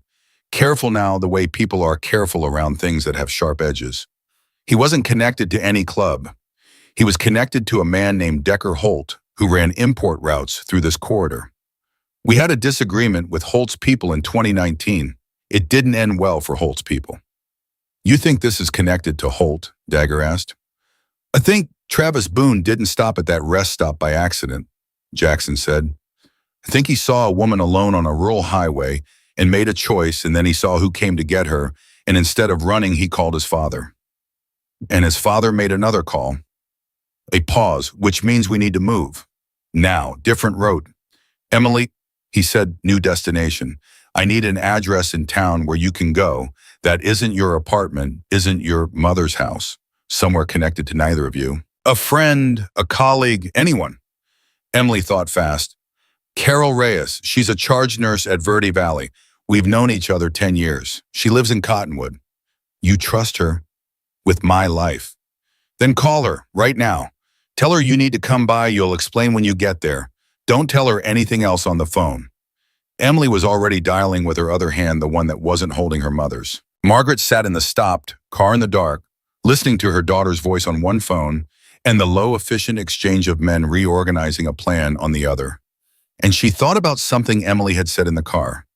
Careful now, the way people are careful around things that have sharp edges. He wasn't connected to any club. He was connected to a man named Decker Holt, who ran import routes through this corridor. We had a disagreement with Holt's people in 2019. It didn't end well for Holt's people. You think this is connected to Holt? Dagger asked. I think Travis Boone didn't stop at that rest stop by accident, Jackson said. I think he saw a woman alone on a rural highway and made a choice, and then he saw who came to get her, and instead of running, he called his father. And his father made another call. A pause, which means we need to move. Now, different route. Emily, he said, new destination. I need an address in town where you can go. That isn't your apartment, isn't your mother's house. Somewhere connected to neither of you. A friend, a colleague, anyone. Emily thought fast. Carol Reyes, she's a charge nurse at Verde Valley. We've known each other 10 years. She lives in Cottonwood. You trust her? with my life. Then call her, right now. Tell her you need to come by, you'll explain when you get there. Don't tell her anything else on the phone. Emily was already dialing with her other hand, the one that wasn't holding her mother's. Margaret sat in the stopped car in the dark, listening to her daughter's voice on one phone and the low, efficient exchange of men reorganizing a plan on the other. And she thought about something Emily had said in the car.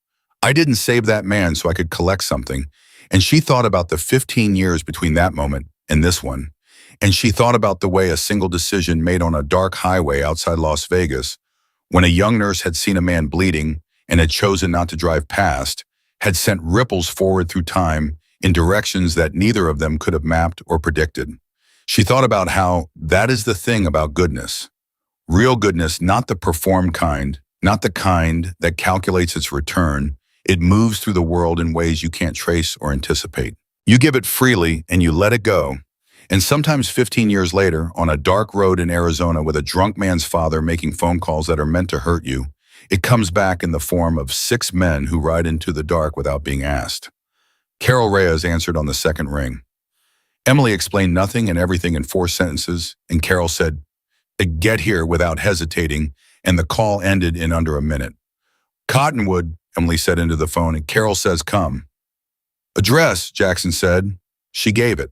I didn't save that man so I could collect something. And she thought about the 15 years between that moment and this one. And she thought about the way a single decision made on a dark highway outside Las Vegas, when a young nurse had seen a man bleeding and had chosen not to drive past, had sent ripples forward through time in directions that neither of them could have mapped or predicted. She thought about how that is the thing about goodness. Real goodness, not the performed kind, not the kind that calculates its return. It moves through the world in ways you can't trace or anticipate. You give it freely and you let it go. And sometimes 15 years later, on a dark road in Arizona with a drunk man's father making phone calls that are meant to hurt you, it comes back in the form of 6 men who ride into the dark without being asked. Carol Reyes answered on the second ring. Emily explained nothing and everything in 4 sentences, and Carol said, "Get here," without hesitating, and the call ended in under a minute. "Cottonwood," Emily said into the phone, and Carol says, "Come." "Address," Jackson said. She gave it.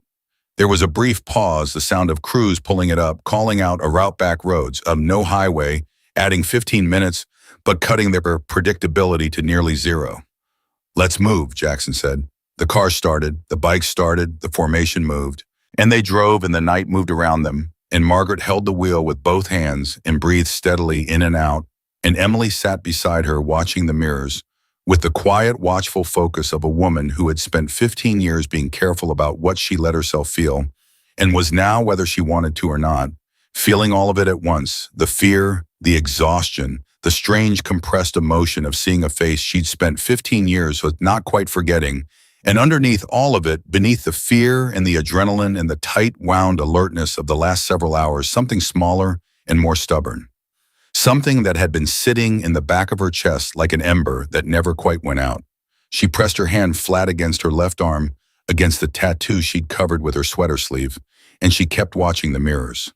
There was a brief pause, the sound of crews pulling it up, calling out a route back roads, no highway, adding 15 minutes, but cutting their predictability to nearly zero. "Let's move," Jackson said. The car started, the bike started, the formation moved, and they drove and the night moved around them, and Margaret held the wheel with both hands and breathed steadily in and out, and Emily sat beside her watching the mirrors, with the quiet, watchful focus of a woman who had spent 15 years being careful about what she let herself feel, and was now, whether she wanted to or not, feeling all of it at once, the fear, the exhaustion, the strange compressed emotion of seeing a face she'd spent 15 years with not quite forgetting, and underneath all of it, beneath the fear and the adrenaline and the tight wound alertness of the last several hours, something smaller and more stubborn. Something that had been sitting in the back of her chest like an ember that never quite went out. She pressed her hand flat against her left arm, against the tattoo she'd covered with her sweater sleeve, and she kept watching the mirrors.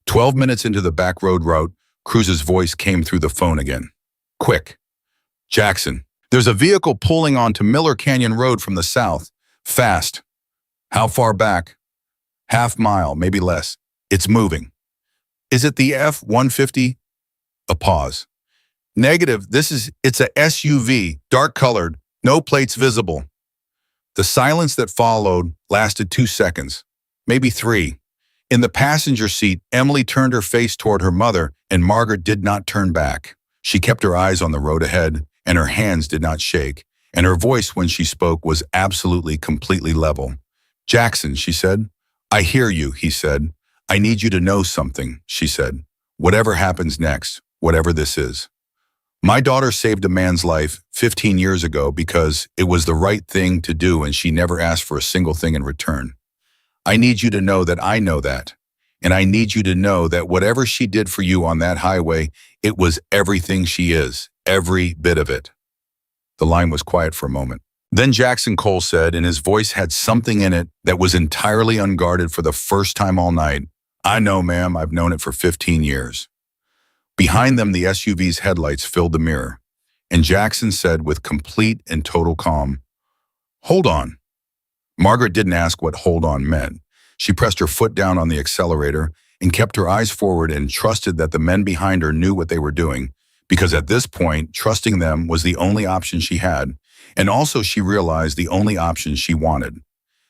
12 minutes into the back road route, Cruz's voice came through the phone again. "Quick. Jackson, there's a vehicle pulling onto Miller Canyon Road from the south. Fast." "How far back?" "Half mile, maybe less. It's moving." "Is it the F-150? A pause. "Negative, it's a SUV, dark colored, no plates visible." The silence that followed lasted 2 seconds, maybe 3. In the passenger seat, Emily turned her face toward her mother, and Margaret did not turn back. She kept her eyes on the road ahead, and her hands did not shake, and her voice when she spoke was absolutely, completely level. "Jackson," she said. "I hear you," he said. "I need you to know something," she said. "Whatever happens next, whatever this is. My daughter saved a man's life 15 years ago because it was the right thing to do and she never asked for a single thing in return. I need you to know that I know that. And I need you to know that whatever she did for you on that highway, it was everything she is, every bit of it." The line was quiet for a moment. Then Jackson Cole said, and his voice had something in it that was entirely unguarded for the first time all night, "I know, ma'am, I've known it for 15 years. Behind them, the SUV's headlights filled the mirror, and Jackson said with complete and total calm, "Hold on." Margaret didn't ask what hold on meant. She pressed her foot down on the accelerator and kept her eyes forward and trusted that the men behind her knew what they were doing, because at this point, trusting them was the only option she had, and also she realized the only option she wanted.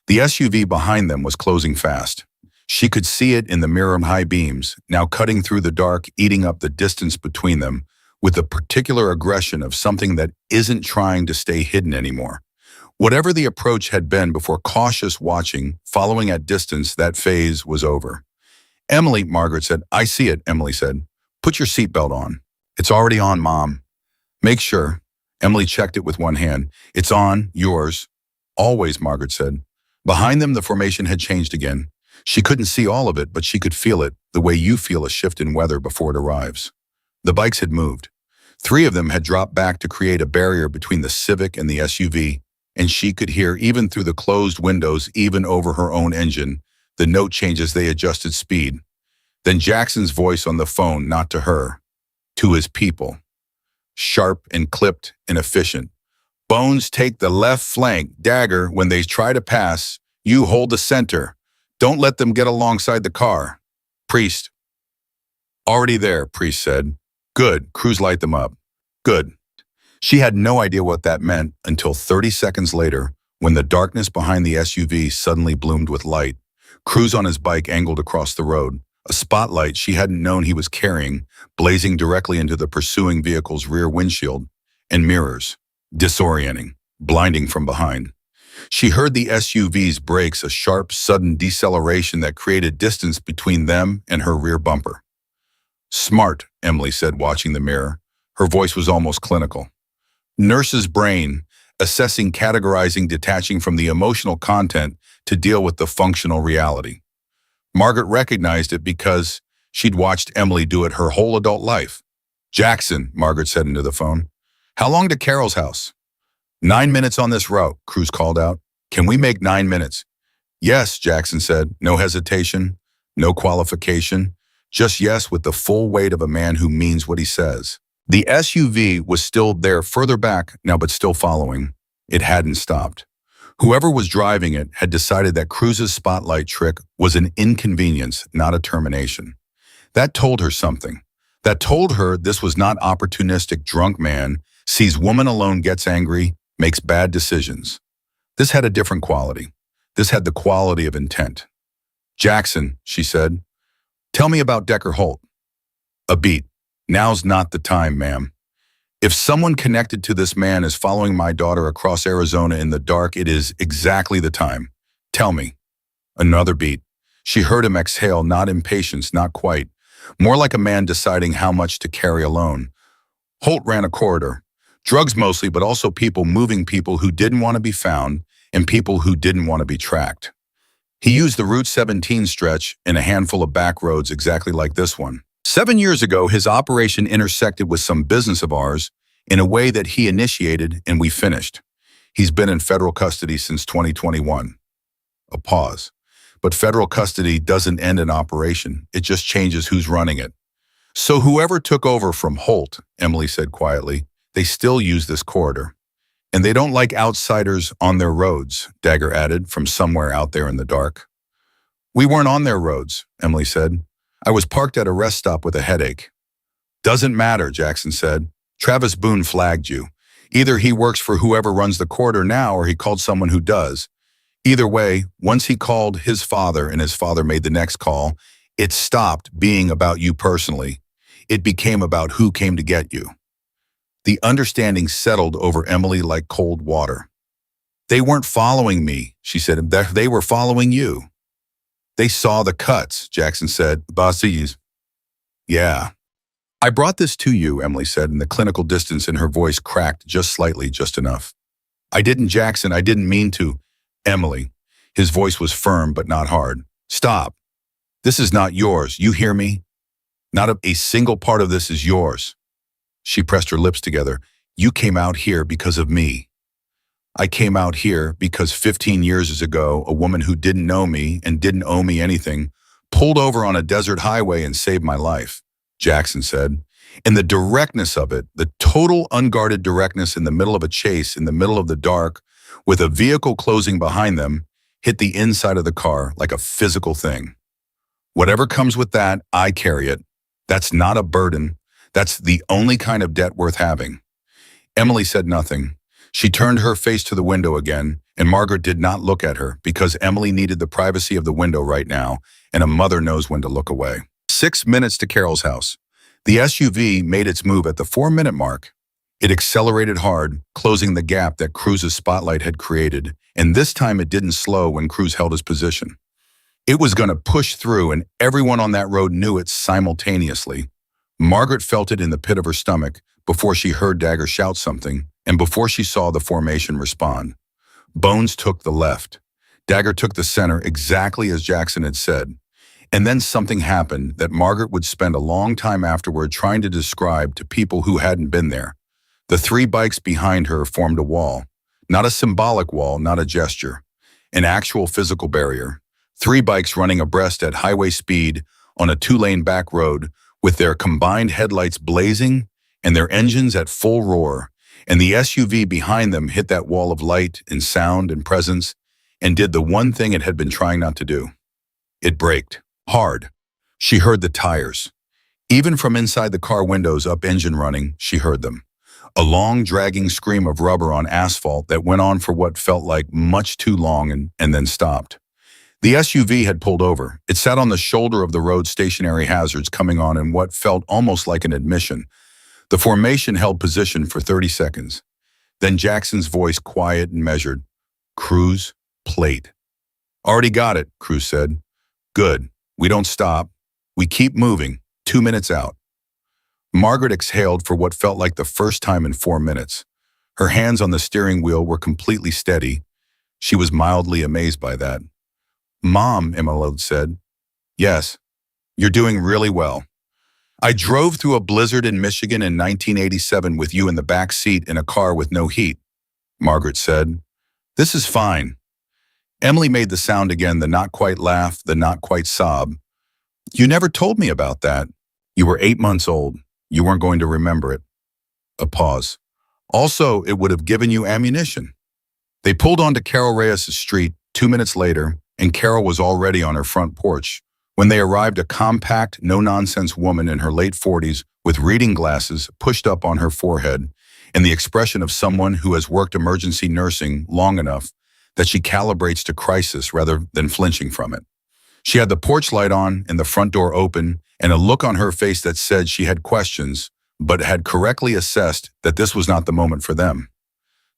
The SUV behind them was closing fast. She could see it in the mirror high beams, now cutting through the dark, eating up the distance between them, with the particular aggression of something that isn't trying to stay hidden anymore. Whatever the approach had been before cautious watching, following at distance, that phase was over. "Emily," Margaret said. "I see it," Emily said. "Put your seatbelt on." "It's already on, Mom." "Make sure." Emily checked it with one hand. "It's on, yours." "Always," Margaret said. Behind them, the formation had changed again. She couldn't see all of it, but she could feel it, the way you feel a shift in weather before it arrives. The bikes had moved. 3 of them had dropped back to create a barrier between the Civic and the SUV. and she could hear, even through the closed windows, even over her own engine, the note changes. They adjusted speed. Then Jackson's voice on the phone, not to her, to his people. Sharp and clipped and efficient. Bones, take the left flank. Dagger, when they try to pass, you hold the center. Don't let them get alongside the car. Priest. Already there, Priest said. Good, Cruz, light them up. Good. She had no idea what that meant until 30 seconds later, when the darkness behind the SUV suddenly bloomed with light. Cruz on his bike angled across the road, a spotlight she hadn't known he was carrying, blazing directly into the pursuing vehicle's rear windshield and mirrors, disorienting, blinding from behind. She heard the SUV's brakes, a sharp, sudden deceleration that created distance between them and her rear bumper. Smart, Emily said, watching the mirror. Her voice was almost clinical. Nurse's brain, assessing, categorizing, detaching from the emotional content to deal with the functional reality. Margaret recognized it because she'd watched Emily do it her whole adult life. Jackson, Margaret said into the phone. How long to Carol's house? 9 minutes on this route, Cruz called out. Can we make 9 minutes? Yes, Jackson said, no hesitation, no qualification, just yes, with the full weight of a man who means what he says. The SUV was still there, further back now, but still following. It hadn't stopped. Whoever was driving it had decided that Cruz's spotlight trick was an inconvenience, not a termination. That told her something. That told her this was not opportunistic drunk man, sees woman alone, gets angry, makes bad decisions. This had a different quality. This had the quality of intent. Jackson, she said, tell me about Decker Holt. A beat. Now's not the time, ma'am. If someone connected to this man is following my daughter across Arizona in the dark, it is exactly the time. Tell me. Another beat. She heard him exhale, not impatience, not quite. More like a man deciding how much to carry alone. Holt ran a corridor. Drugs mostly, but also people moving, people who didn't want to be found and people who didn't want to be tracked. He used the Route 17 stretch in a handful of back roads exactly like this one. 7 years ago, his operation intersected with some business of ours in a way that he initiated and we finished. He's been in federal custody since 2021. A pause. But federal custody doesn't end an operation. It just changes who's running it. So whoever took over from Holt, Emily said quietly, they still use this corridor. And they don't like outsiders on their roads, Dagger added from somewhere out there in the dark. We weren't on their roads, Emily said. I was parked at a rest stop with a headache. Doesn't matter, Jackson said. Travis Boone flagged you. Either he works for whoever runs the corridor now or he called someone who does. Either way, once he called his father and his father made the next call, it stopped being about you personally. It became about who came to get you. The understanding settled over Emily like cold water. They weren't following me, she said. They were following you. They saw the cuts, Jackson said. Bosses. Yeah. I brought this to you, Emily said, and the clinical distance in her voice cracked just slightly, just enough. I didn't, Jackson, I didn't mean to. Emily. His voice was firm but not hard. Stop. This is not yours. You hear me? Not a single part of this is yours. She pressed her lips together. You came out here because of me. I came out here because 15 years ago, a woman who didn't know me and didn't owe me anything pulled over on a desert highway and saved my life, Jackson said. And the directness of it, the total unguarded directness in the middle of a chase, in the middle of the dark, with a vehicle closing behind them, hit the inside of the car like a physical thing. Whatever comes with that, I carry it. That's not a burden. That's the only kind of debt worth having. Emily said nothing. She turned her face to the window again, and Margaret did not look at her because Emily needed the privacy of the window right now, and a mother knows when to look away. 6 minutes to Carol's house. The SUV made its move at the 4-minute mark. It accelerated hard, closing the gap that Cruz's spotlight had created, and this time it didn't slow when Cruz held his position. It was going to push through, and everyone on that road knew it simultaneously. Margaret felt it in the pit of her stomach before she heard Dagger shout something, and before she saw the formation respond. Bones took the left. Dagger took the center exactly as Jackson had said. And then something happened that Margaret would spend a long time afterward trying to describe to people who hadn't been there. The 3 bikes behind her formed a wall. Not a symbolic wall, not a gesture. An actual physical barrier. Three bikes running abreast at highway speed on a two-lane back road with their combined headlights blazing and their engines at full roar. And the SUV behind them hit that wall of light and sound and presence and did the one thing it had been trying not to do. It braked. Hard. She heard the tires. Even from inside the car windows up engine running, she heard them. A long, dragging scream of rubber on asphalt that went on for what felt like much too long and then stopped. The SUV had pulled over. It sat on the shoulder of the road, stationary hazards coming on in what felt almost like an admission. The formation held position for 30 seconds. Then Jackson's voice, quiet and measured. Cruise plate. Already got it, Cruz said. Good. We don't stop. We keep moving. 2 minutes out. Margaret exhaled for what felt like the first time in 4 minutes. Her hands on the steering wheel were completely steady. She was mildly amazed by that. Mom, Emily said. Yes, you're doing really well. I drove through a blizzard in Michigan in 1987 with you in the back seat in a car with no heat, Margaret said. This is fine. Emily made the sound again, the not quite laugh, the not quite sob. You never told me about that. You were 8 months old. You weren't going to remember it. A pause. Also, it would have given you ammunition. They pulled onto Carol Reyes' street 2 minutes later, and Carol was already on her front porch. When they arrived, a compact, no-nonsense woman in her late 40s with reading glasses pushed up on her forehead and the expression of someone who has worked emergency nursing long enough that she calibrates to crisis rather than flinching from it. She had the porch light on and the front door open and a look on her face that said she had questions, but had correctly assessed that this was not the moment for them.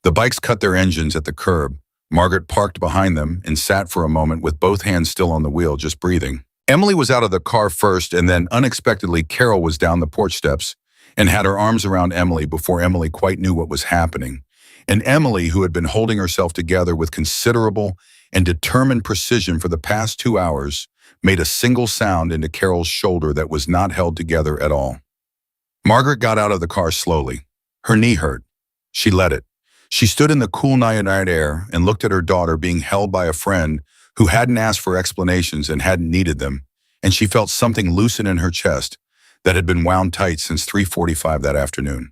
The bikes cut their engines at the curb. Margaret parked behind them and sat for a moment with both hands still on the wheel, just breathing. Emily was out of the car first, and then unexpectedly Carol was down the porch steps and had her arms around Emily before Emily quite knew what was happening. And Emily, who had been holding herself together with considerable and determined precision for the past 2 hours, made a single sound into Carol's shoulder that was not held together at all. Margaret got out of the car slowly. Her knee hurt. She let it. She stood in the cool night air and looked at her daughter being held by a friend who hadn't asked for explanations and hadn't needed them, and she felt something loosen in her chest that had been wound tight since 3:45 that afternoon.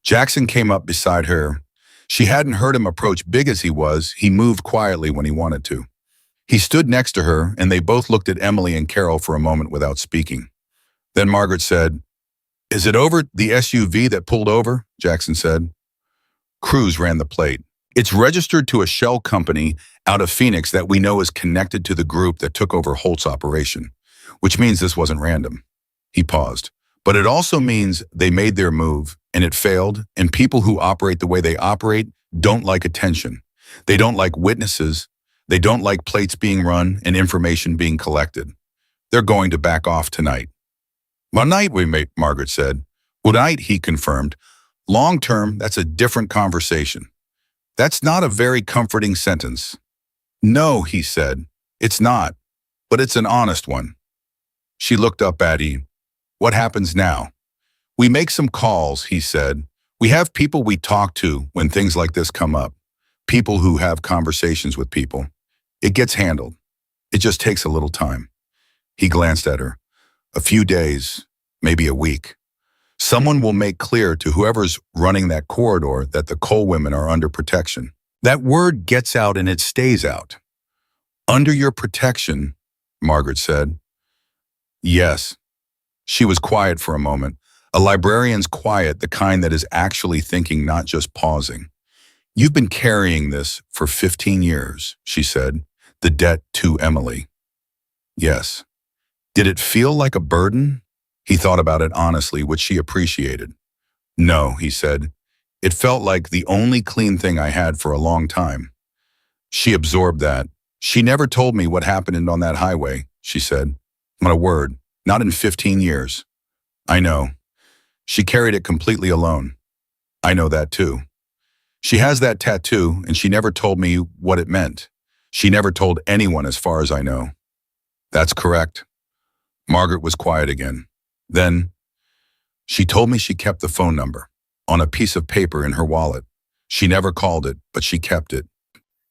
Jackson came up beside her. She hadn't heard him approach. Big as he was, he moved quietly when he wanted to. He stood next to her, and they both looked at Emily and Carol for a moment without speaking. Then Margaret said, "Is it over the SUV that pulled over?" Jackson said. Cruz ran the plate. It's registered to a shell company out of Phoenix that we know is connected to the group that took over Holt's operation, which means this wasn't random. He paused. But it also means they made their move, and it failed, and people who operate the way they operate don't like attention. They don't like witnesses. They don't like plates being run and information being collected. They're going to back off tonight. One night we made, Margaret said. Well, tonight, he confirmed. Long term, that's a different conversation. That's not a very comforting sentence. No, he said. It's not, but it's an honest one. She looked up at him. What happens now? We make some calls, he said. We have people we talk to when things like this come up. People who have conversations with people. It gets handled. It just takes a little time. He glanced at her. A few days, maybe a week. Someone will make clear to whoever's running that corridor that the coal women are under protection. That word gets out and it stays out. Under your protection, Margaret said. Yes. She was quiet for a moment. A librarian's quiet, the kind that is actually thinking, not just pausing. You've been carrying this for 15 years, she said, the debt to Emily. Yes. Did it feel like a burden? He thought about it honestly, which she appreciated. No, he said. It felt like the only clean thing I had for a long time. She absorbed that. She never told me what happened on that highway, she said. Not a word. Not in 15 years. I know. She carried it completely alone. I know that too. She has that tattoo, and she never told me what it meant. She never told anyone as far as I know. That's correct. Margaret was quiet again. Then, she told me she kept the phone number on a piece of paper in her wallet. She never called it, but she kept it.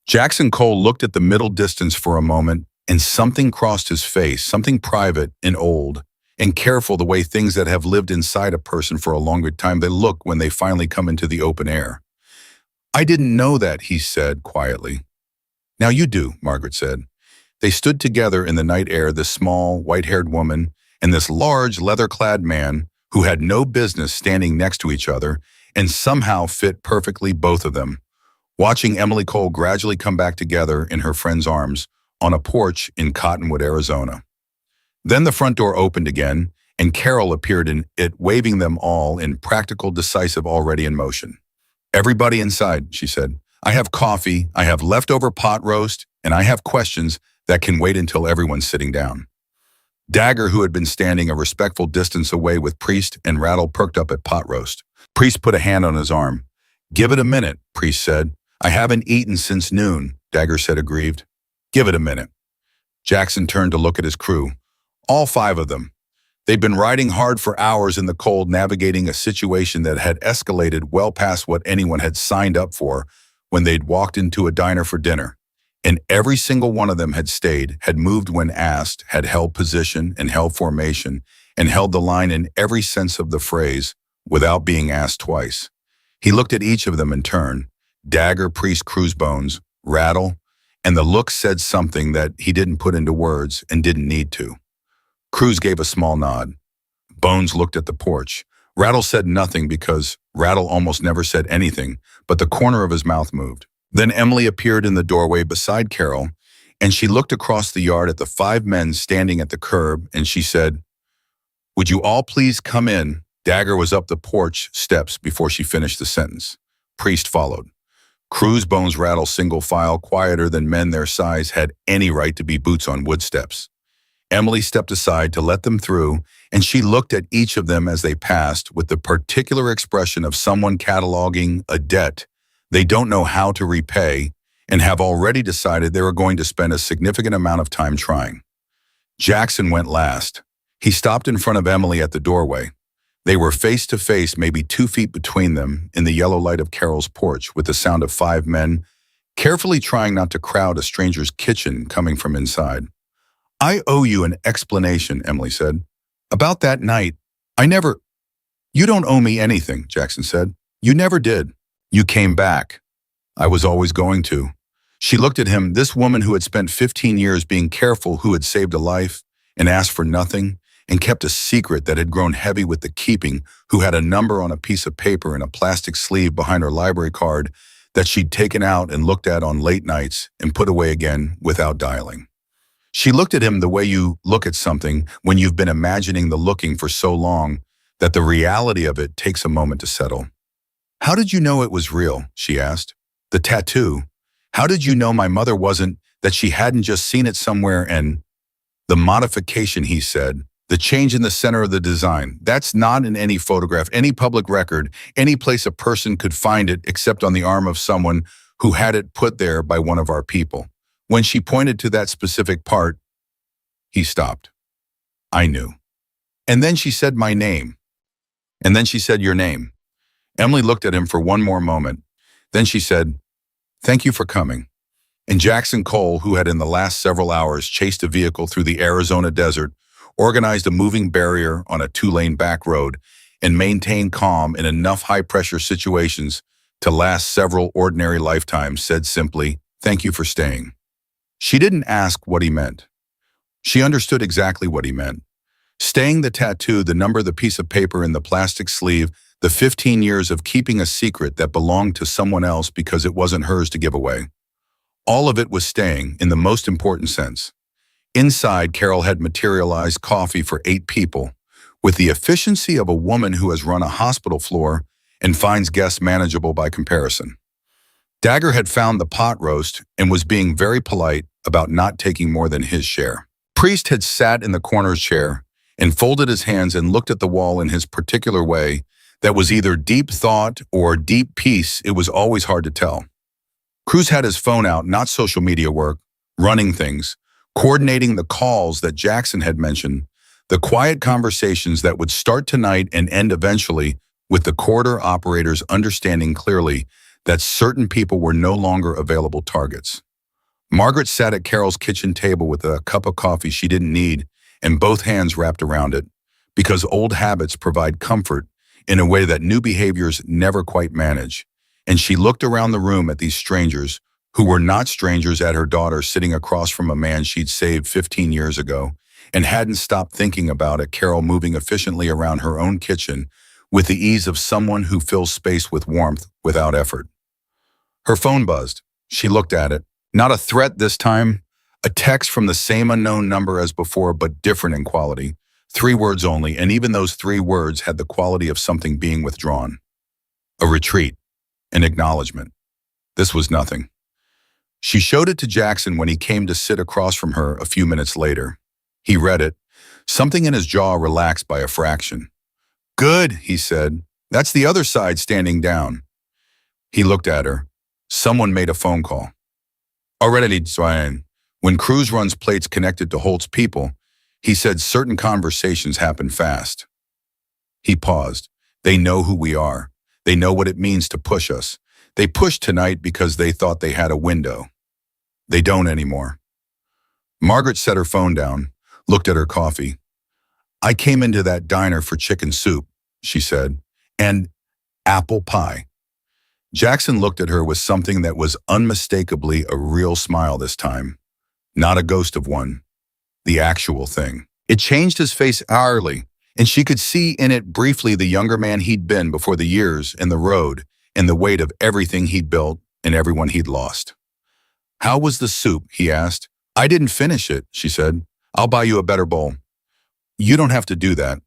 Jackson Cole looked at the middle distance for a moment, and something crossed his face, something private and old, and careful, the way things that have lived inside a person for a longer time they look when they finally come into the open air. "I didn't know that," he said quietly. "Now you do," Margaret said. They stood together in the night air, this small, white-haired woman and this large, leather-clad man who had no business standing next to each other and somehow fit perfectly, both of them, watching Emily Cole gradually come back together in her friend's arms on a porch in Cottonwood, Arizona. Then the front door opened again, and Carol appeared in it, waving them all in practical, decisive, already in motion. "Everybody inside," she said. "I have coffee, I have leftover pot roast, and I have questions that can wait until everyone's sitting down." Dagger, who had been standing a respectful distance away with Priest and Rattle, perked up at pot roast. Priest put a hand on his arm. "Give it a minute," Priest said. "I haven't eaten since noon," Dagger said, aggrieved. "Give it a minute." Jackson turned to look at his crew. All 5 of them. They'd been riding hard for hours in the cold, navigating a situation that had escalated well past what anyone had signed up for when they'd walked into a diner for dinner. And every single one of them had stayed, had moved when asked, had held position and held formation, and held the line in every sense of the phrase, without being asked twice. He looked at each of them in turn, Dagger, Priest, Bones, Rattle, and the look said something that he didn't put into words and didn't need to. Cruz gave a small nod. Bones looked at the porch. Rattle said nothing because Rattle almost never said anything, but the corner of his mouth moved. Then Emily appeared in the doorway beside Carol, and she looked across the yard at the 5 men standing at the curb, and she said, "Would you all please come in?" Dagger was up the porch steps before she finished the sentence. Priest followed. Cruz, Bones, Rattle, single file, quieter than men their size had any right to be boots on wood steps. Emily stepped aside to let them through, and she looked at each of them as they passed with the particular expression of someone cataloging a debt they don't know how to repay and have already decided they were going to spend a significant amount of time trying. Jackson went last. He stopped in front of Emily at the doorway. They were face to face, maybe 2 feet between them, in the yellow light of Carol's porch, with the sound of 5 men carefully trying not to crowd a stranger's kitchen coming from inside. "I owe you an explanation," Emily said. "About that night, You don't owe me anything," Jackson said. "You never did. You came back. I was always going to." She looked at him, this woman who had spent 15 years being careful, who had saved a life and asked for nothing and kept a secret that had grown heavy with the keeping, who had a number on a piece of paper in a plastic sleeve behind her library card that she'd taken out and looked at on late nights and put away again without dialing. She looked at him the way you look at something when you've been imagining the looking for so long that the reality of it takes a moment to settle. "How did you know it was real?" she asked. "The tattoo. How did you know my mother wasn't, that she hadn't just seen it somewhere and—" "The modification," he said. "The change in the center of the design. That's not in any photograph, any public record, any place a person could find it except on the arm of someone who had it put there by one of our people. When she pointed to that specific part," he stopped. "I knew. And then she said my name. And then she said your name." Emily looked at him for one more moment. Then she said, "Thank you for coming." And Jackson Cole, who had in the last several hours chased a vehicle through the Arizona desert, organized a moving barrier on a 2-lane back road, and maintained calm in enough high-pressure situations to last several ordinary lifetimes, said simply, "Thank you for staying." She didn't ask what he meant. She understood exactly what he meant. Staying, the tattoo, the number, the piece of paper in the plastic sleeve, the 15 years of keeping a secret that belonged to someone else because it wasn't hers to give away. All of it was staying, in the most important sense. Inside, Carol had materialized coffee for 8 people, with the efficiency of a woman who has run a hospital floor and finds guests manageable by comparison. Dagger had found the pot roast and was being very polite about not taking more than his share. Priest had sat in the corner chair and folded his hands and looked at the wall in his particular way that was either deep thought or deep peace. It was always hard to tell. Cruz had his phone out, not social media work, running things, coordinating the calls that Jackson had mentioned, the quiet conversations that would start tonight and end eventually, with the corridor operators understanding clearly that certain people were no longer available targets. Margaret sat at Carol's kitchen table with a cup of coffee she didn't need and both hands wrapped around it, because old habits provide comfort in a way that new behaviors never quite manage. And she looked around the room at these strangers, who were not strangers, at her daughter sitting across from a man she'd saved 15 years ago, and hadn't stopped thinking about it. Carol moving efficiently around her own kitchen with the ease of someone who fills space with warmth without effort. Her phone buzzed. She looked at it. Not a threat this time. A text from the same unknown number as before, but different in quality. 3 words only, and even those 3 words had the quality of something being withdrawn. A retreat. An acknowledgement. This was nothing. She showed it to Jackson when he came to sit across from her a few minutes later. He read it. Something in his jaw relaxed by a fraction. "Good," he said. "That's the other side standing down." He looked at her. Someone made a phone call. Already, when Cruz runs plates connected to Holt's people, he said certain conversations happen fast. He paused. They know who we are. They know what it means to push us. They pushed tonight because they thought they had a window. They don't anymore. Margaret set her phone down, looked at her coffee. "I came into that diner for chicken soup," she said, "and apple pie." Jackson looked at her with something that was unmistakably a real smile this time. Not a ghost of one. The actual thing. It changed his face hourly, and she could see in it briefly the younger man he'd been before the years and the road and the weight of everything he'd built and everyone he'd lost. "How was the soup?" he asked. "I didn't finish it," she said. "I'll buy you a better bowl." "You don't have to do that."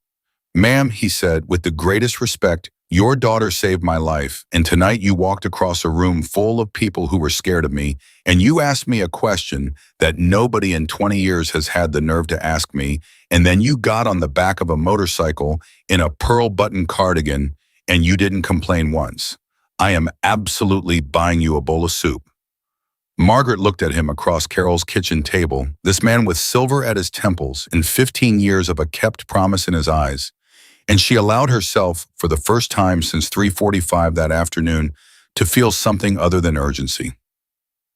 "Ma'am," he said, with the greatest respect, "your daughter saved my life, and tonight you walked across a room full of people who were scared of me, and you asked me a question that nobody in 20 years has had the nerve to ask me, and then you got on the back of a motorcycle in a pearl button cardigan, and you didn't complain once. I am absolutely buying you a bowl of soup." Margaret looked at him across Carol's kitchen table, this man with silver at his temples and 15 years of a kept promise in his eyes. And she allowed herself, for the first time since 3:45 that afternoon, to feel something other than urgency.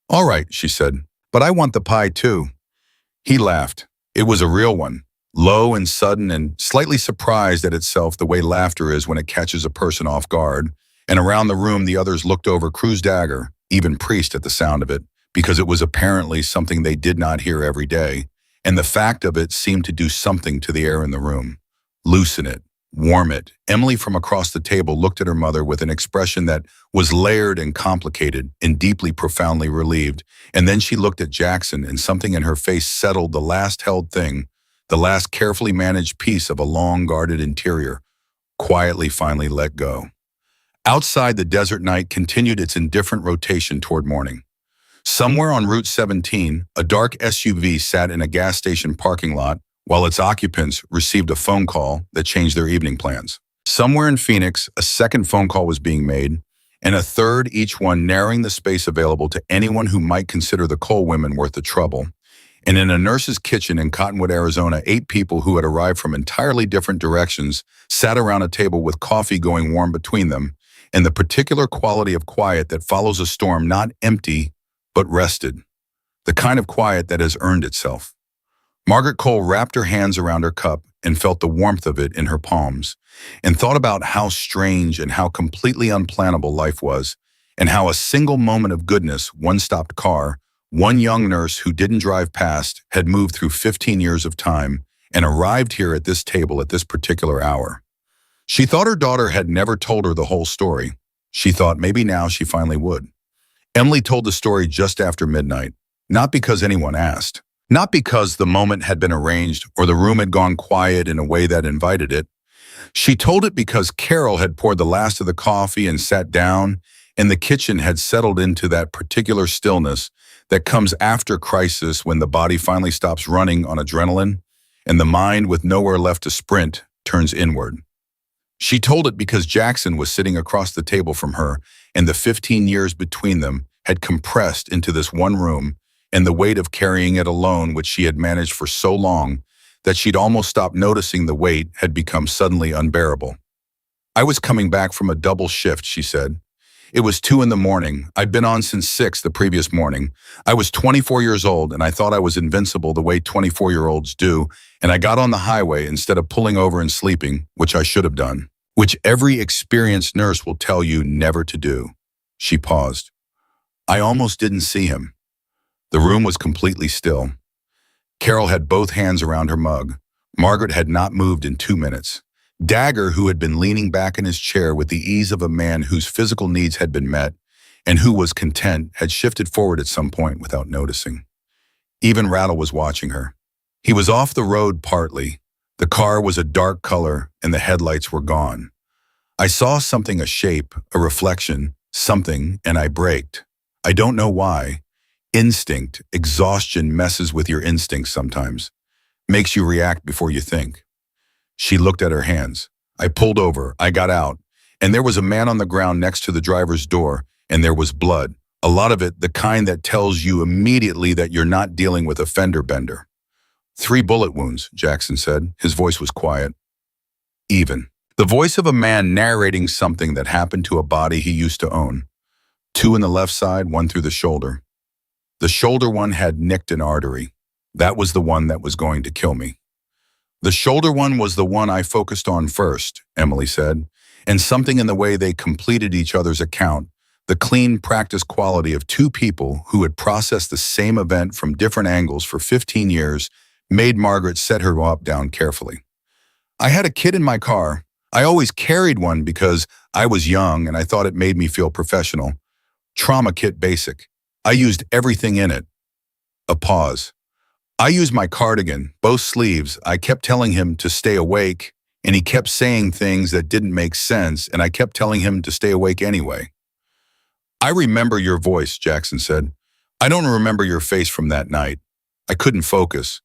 "All right," she said, "but I want the pie too." He laughed. It was a real one, low and sudden and slightly surprised at itself, the way laughter is when it catches a person off guard. And around the room the others looked over Cruz Dagger, even Priest at the sound of it, because it was apparently something they did not hear every day, and the fact of it seemed to do something to the air in the room. Loosen it. Warm it. Emily from across the table looked at her mother with an expression that was layered and complicated and deeply, profoundly relieved. And then she looked at Jackson, and something in her face settled the last held thing, the last carefully managed piece of a long-guarded interior, quietly finally let go. Outside, the desert night continued its indifferent rotation toward morning. Somewhere on Route 17, a dark SUV sat in a gas station parking lot, while its occupants received a phone call that changed their evening plans. Somewhere in Phoenix, a second phone call was being made, and a third, each one narrowing the space available to anyone who might consider the Cole women worth the trouble. And in a nurse's kitchen in Cottonwood, Arizona, 8 people who had arrived from entirely different directions sat around a table with coffee going warm between them, and the particular quality of quiet that follows a storm, not empty, but rested. The kind of quiet that has earned itself. Margaret Cole wrapped her hands around her cup and felt the warmth of it in her palms, and thought about how strange and how completely unplannable life was, and how a single moment of goodness, one stopped car, one young nurse who didn't drive past, had moved through 15 years of time and arrived here at this table at this particular hour. She thought her daughter had never told her the whole story. She thought maybe now she finally would. Emily told the story just after midnight, not because anyone asked. Not because the moment had been arranged or the room had gone quiet in a way that invited it. She told it because Carol had poured the last of the coffee and sat down, and the kitchen had settled into that particular stillness that comes after crisis, when the body finally stops running on adrenaline and the mind, with nowhere left to sprint, turns inward. She told it because Jackson was sitting across the table from her, and the 15 years between them had compressed into this one room, and the weight of carrying it alone, which she had managed for so long that she'd almost stopped noticing the weight, had become suddenly unbearable. "I was coming back from a double shift," she said. It was 2 in the morning. I'd been on since 6 the previous morning. I was 24 years old and I thought I was invincible the way 24-year-olds do, and I got on the highway instead of pulling over and sleeping, which I should have done, which every experienced nurse will tell you never to do. She paused. I almost didn't see him. The room was completely still. Carol had both hands around her mug. Margaret had not moved in 2 minutes. Dagger, who had been leaning back in his chair with the ease of a man whose physical needs had been met and who was content, had shifted forward at some point without noticing. Even Rattle was watching her. He was off the road partly. The car was a dark color and the headlights were gone. I saw something, a shape, a reflection, something, and I braked. I don't know why. Instinct, exhaustion messes with your instincts sometimes. Makes you react before you think. She looked at her hands. I pulled over, I got out, and there was a man on the ground next to the driver's door, and there was blood. A lot of it, the kind that tells you immediately that you're not dealing with a fender bender. 3 bullet wounds, Jackson said. His voice was quiet. Even. The voice of a man narrating something that happened to a body he used to own. 2 in the left side, 1 through the shoulder. The shoulder one had nicked an artery. That was the one that was going to kill me. The shoulder one was the one I focused on first, Emily said, and something in the way they completed each other's account, the clean practice quality of 2 people who had processed the same event from different angles for 15 years, made Margaret set her up down carefully. I had a kit in my car. I always carried one because I was young and I thought it made me feel professional. Trauma kit basic. I used everything in it. A pause. I used my cardigan, both sleeves. I kept telling him to stay awake, and he kept saying things that didn't make sense, and I kept telling him to stay awake anyway. I remember your voice, Jackson said. I don't remember your face from that night. I couldn't focus,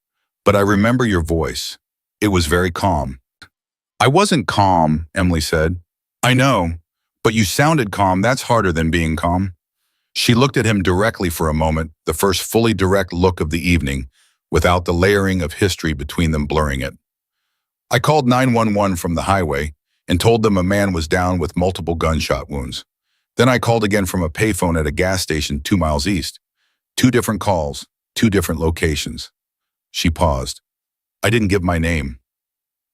but I remember your voice. It was very calm. I wasn't calm, Emily said. I know, but you sounded calm. That's harder than being calm. She looked at him directly for a moment, the first fully direct look of the evening, without the layering of history between them blurring it. I called 911 from the highway and told them a man was down with multiple gunshot wounds. Then I called again from a payphone at a gas station 2 miles east. 2 different calls, 2 different locations. She paused. I didn't give my name.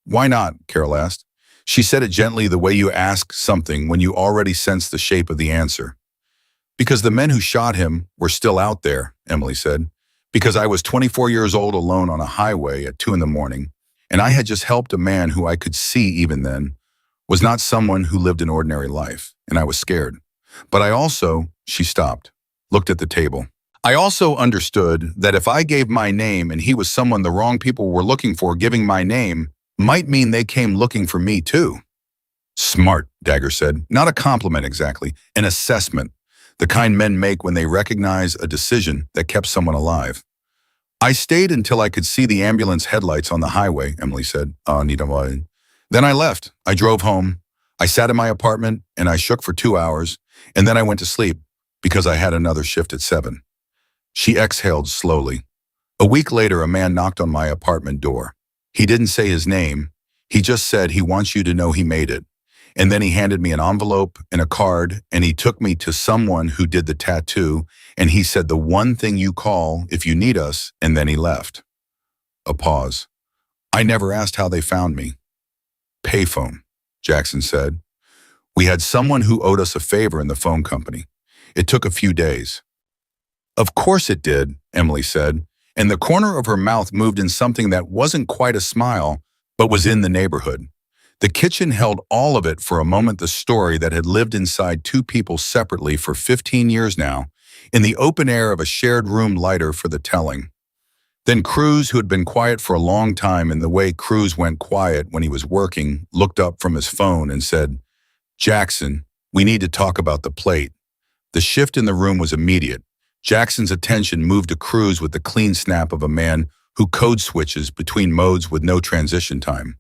Why not? Carol asked. She said it gently, the way you ask something when you already sense the shape of the answer. Because the men who shot him were still out there, Emily said. Because I was 24 years old alone on a highway at 2 in the morning, and I had just helped a man who I could see even then was not someone who lived an ordinary life, and I was scared. But I also, she stopped, looked at the table. I also understood that if I gave my name and he was someone the wrong people were looking for, giving my name might mean they came looking for me too. Smart, Dagger said. Not a compliment exactly, an assessment. The kind men make when they recognize a decision that kept someone alive. I stayed until I could see the ambulance headlights on the highway, Emily said. Then I left. I drove home. I sat in my apartment and I shook for 2 hours, and then I went to sleep because I had another shift at 7. She exhaled slowly. A week later, a man knocked on my apartment door. He didn't say his name. He just said he wants you to know he made it. And then he handed me an envelope and a card, and he took me to someone who did the tattoo, and he said the one thing you call if you need us, and then he left. A pause. I never asked how they found me. Payphone, Jackson said. We had someone who owed us a favor in the phone company. It took a few days. Of course it did, Emily said, and the corner of her mouth moved in something that wasn't quite a smile, but was in the neighborhood. The kitchen held all of it for a moment, the story that had lived inside 2 people separately for 15 years now, in the open air of a shared room lighter for the telling. Then Cruz, who had been quiet for a long time in the way Cruz went quiet when he was working, looked up from his phone and said, Jackson, we need to talk about the plate. The shift in the room was immediate. Jackson's attention moved to Cruz with the clean snap of a man who code switches between modes with no transition time.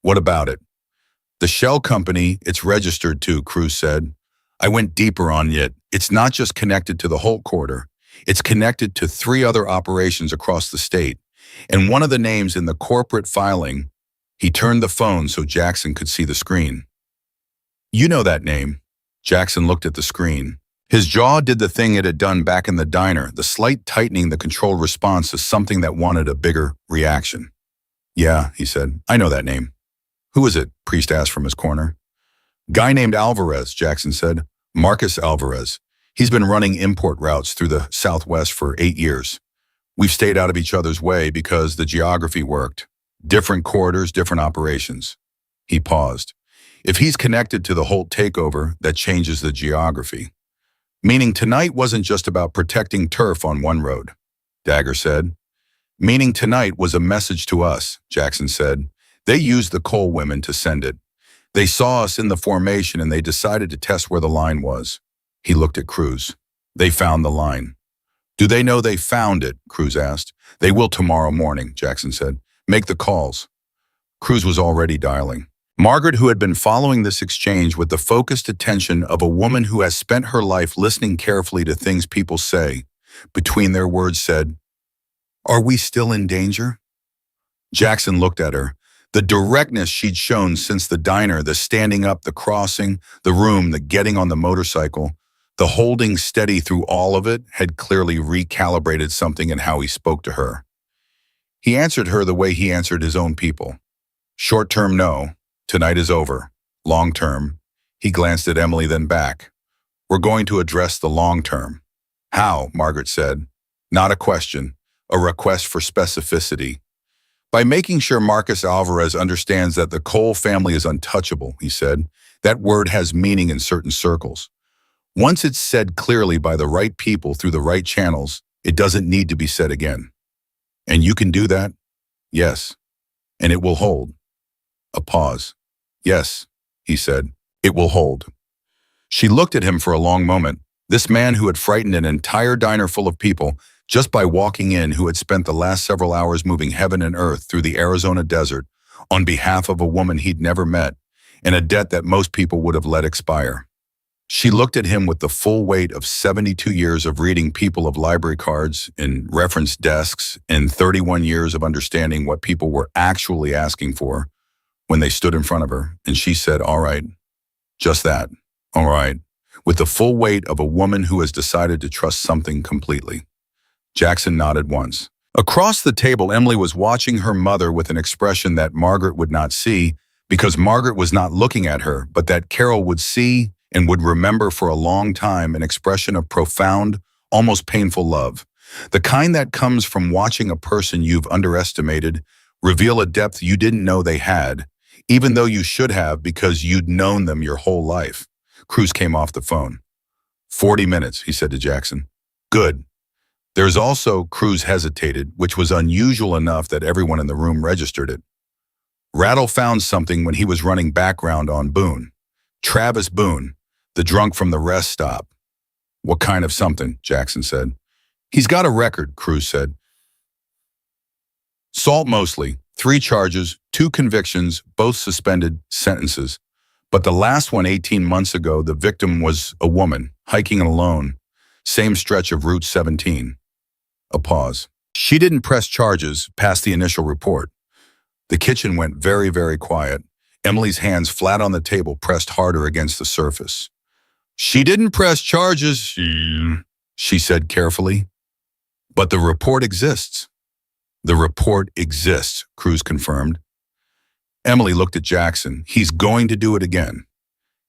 What about it? The shell company it's registered to, Cruz said. I went deeper on it. It's not just connected to the Holt quarter. It's connected to 3 other operations across the state. And one of the names in the corporate filing, he turned the phone so Jackson could see the screen. You know that name. Jackson looked at the screen. His jaw did the thing it had done back in the diner, the slight tightening, the controlled response to something that wanted a bigger reaction. Yeah, he said. I know that name. Who is it? Priest asked from his corner. Guy named Alvarez, Jackson said. Marcus Alvarez. He's been running import routes through the Southwest for 8 years. We've stayed out of each other's way because the geography worked. Different corridors, different operations. He paused. If he's connected to the Holt takeover, that changes the geography. Meaning tonight wasn't just about protecting turf on one road, Dagger said. Meaning tonight was a message to us, Jackson said. They used the coal women to send it. They saw us in the formation and they decided to test where the line was. He looked at Cruz. They found the line. Do they know they found it? Cruz asked. They will tomorrow morning, Jackson said. Make the calls. Cruz was already dialing. Margaret, who had been following this exchange with the focused attention of a woman who has spent her life listening carefully to things people say, between their words said, Are we still in danger? Jackson looked at her. The directness she'd shown since the diner, the standing up, the crossing, the room, the getting on the motorcycle, the holding steady through all of it had clearly recalibrated something in how he spoke to her. He answered her the way he answered his own people. Short term, no. Tonight is over. Long term. He glanced at Emily, then back. We're going to address the long term. How? Margaret said. Not a question, a request for specificity. By making sure Marcus Alvarez understands that the Cole family is untouchable, he said. That word has meaning in certain circles. Once it's said clearly by the right people through the right channels, it doesn't need to be said again. And you can do that? Yes. And it will hold. A pause. Yes, he said. It will hold. She looked at him for a long moment. This man who had frightened an entire diner full of people just by walking in, who had spent the last several hours moving heaven and earth through the Arizona desert on behalf of a woman he'd never met, and a debt that most people would have let expire. She looked at him with the full weight of 72 years of reading people of library cards in reference desks and 31 years of understanding what people were actually asking for when they stood in front of her, and she said, all right, just that, all right, with the full weight of a woman who has decided to trust something completely. Jackson nodded once. Across the table, Emily was watching her mother with an expression that Margaret would not see because Margaret was not looking at her, but that Carol would see and would remember for a long time, an expression of profound, almost painful love. The kind that comes from watching a person you've underestimated reveal a depth you didn't know they had, even though you should have because you'd known them your whole life. Cruz came off the phone. 40 minutes, he said to Jackson. Good. There's also, Cruz hesitated, which was unusual enough that everyone in the room registered it. Rattle found something when he was running background on Boone. Travis Boone, the drunk from the rest stop. What kind of something? Jackson said. He's got a record, Cruz said. Salt mostly, 3 charges, 2 convictions, both suspended sentences. But the last one 18 months ago, the victim was a woman, hiking alone. Same stretch of Route 17. A pause. She didn't press charges past the initial report. The kitchen went very, very quiet. Emily's hands flat on the table pressed harder against the surface. She didn't press charges, she said carefully. But the report exists. The report exists, Cruz confirmed. Emily looked at Jackson. He's going to do it again.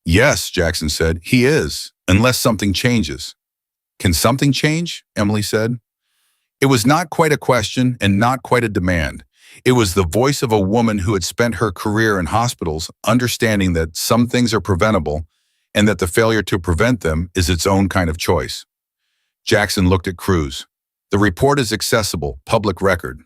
Yes, Jackson said, he is, unless something changes. Can something change? Emily said. It was not quite a question and not quite a demand. It was the voice of a woman who had spent her career in hospitals, understanding that some things are preventable and that the failure to prevent them is its own kind of choice. Jackson looked at Cruz. The report is accessible, public record.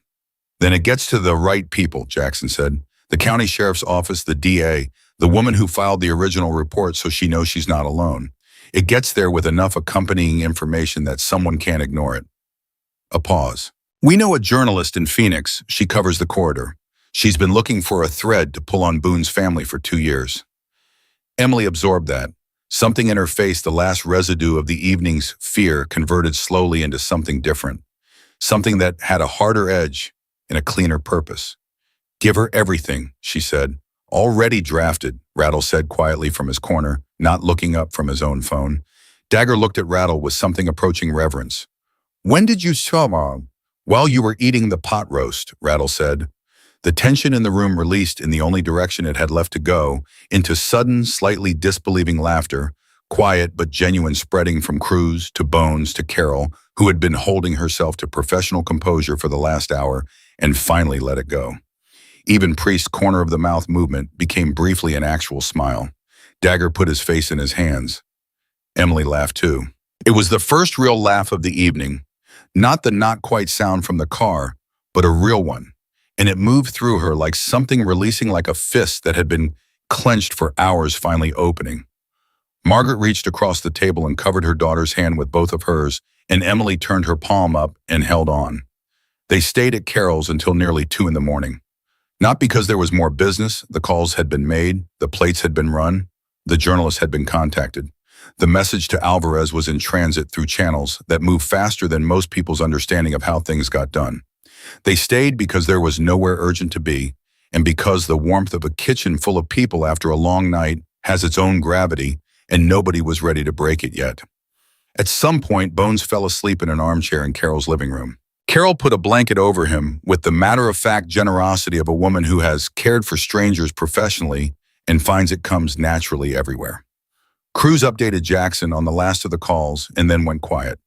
Then it gets to the right people, Jackson said. The county sheriff's office, the DA, the woman who filed the original report so she knows she's not alone. It gets there with enough accompanying information that someone can't ignore it. A pause. We know a journalist in Phoenix. She covers the corridor. She's been looking for a thread to pull on Boone's family for 2 years. Emily absorbed that. Something in her face, the last residue of the evening's fear, converted slowly into something different. Something that had a harder edge and a cleaner purpose. Give her everything, she said. Already drafted, Rattle said quietly from his corner. not looking up from his own phone. Dagger looked at Rattle with something approaching reverence. "When did you saw Mom?" "While you were eating the pot roast," Rattle said. The tension in the room released in the only direction it had left to go, into sudden, slightly disbelieving laughter, quiet but genuine, spreading from Cruz to Bones to Carol, who had been holding herself to professional composure for the last hour and finally let it go. Even Priest's corner-of-the-mouth movement became briefly an actual smile. Dagger put his face in his hands. Emily laughed too. It was the first real laugh of the evening. Not the not-quite sound from the car, but a real one. And it moved through her like something releasing, like a fist that had been clenched for hours finally opening. Margaret reached across the table and covered her daughter's hand with both of hers, and Emily turned her palm up and held on. They stayed at Carol's until nearly 2 in the morning. Not because there was more business. The calls had been made, the plates had been run, the journalist had been contacted. The message to Alvarez was in transit through channels that moved faster than most people's understanding of how things got done. They stayed because there was nowhere urgent to be, and because the warmth of a kitchen full of people after a long night has its own gravity, and nobody was ready to break it yet. At some point, Bones fell asleep in an armchair in Carol's living room. Carol put a blanket over him with the matter-of-fact generosity of a woman who has cared for strangers professionally and finds it comes naturally everywhere. Cruz updated Jackson on the last of the calls and then went quiet.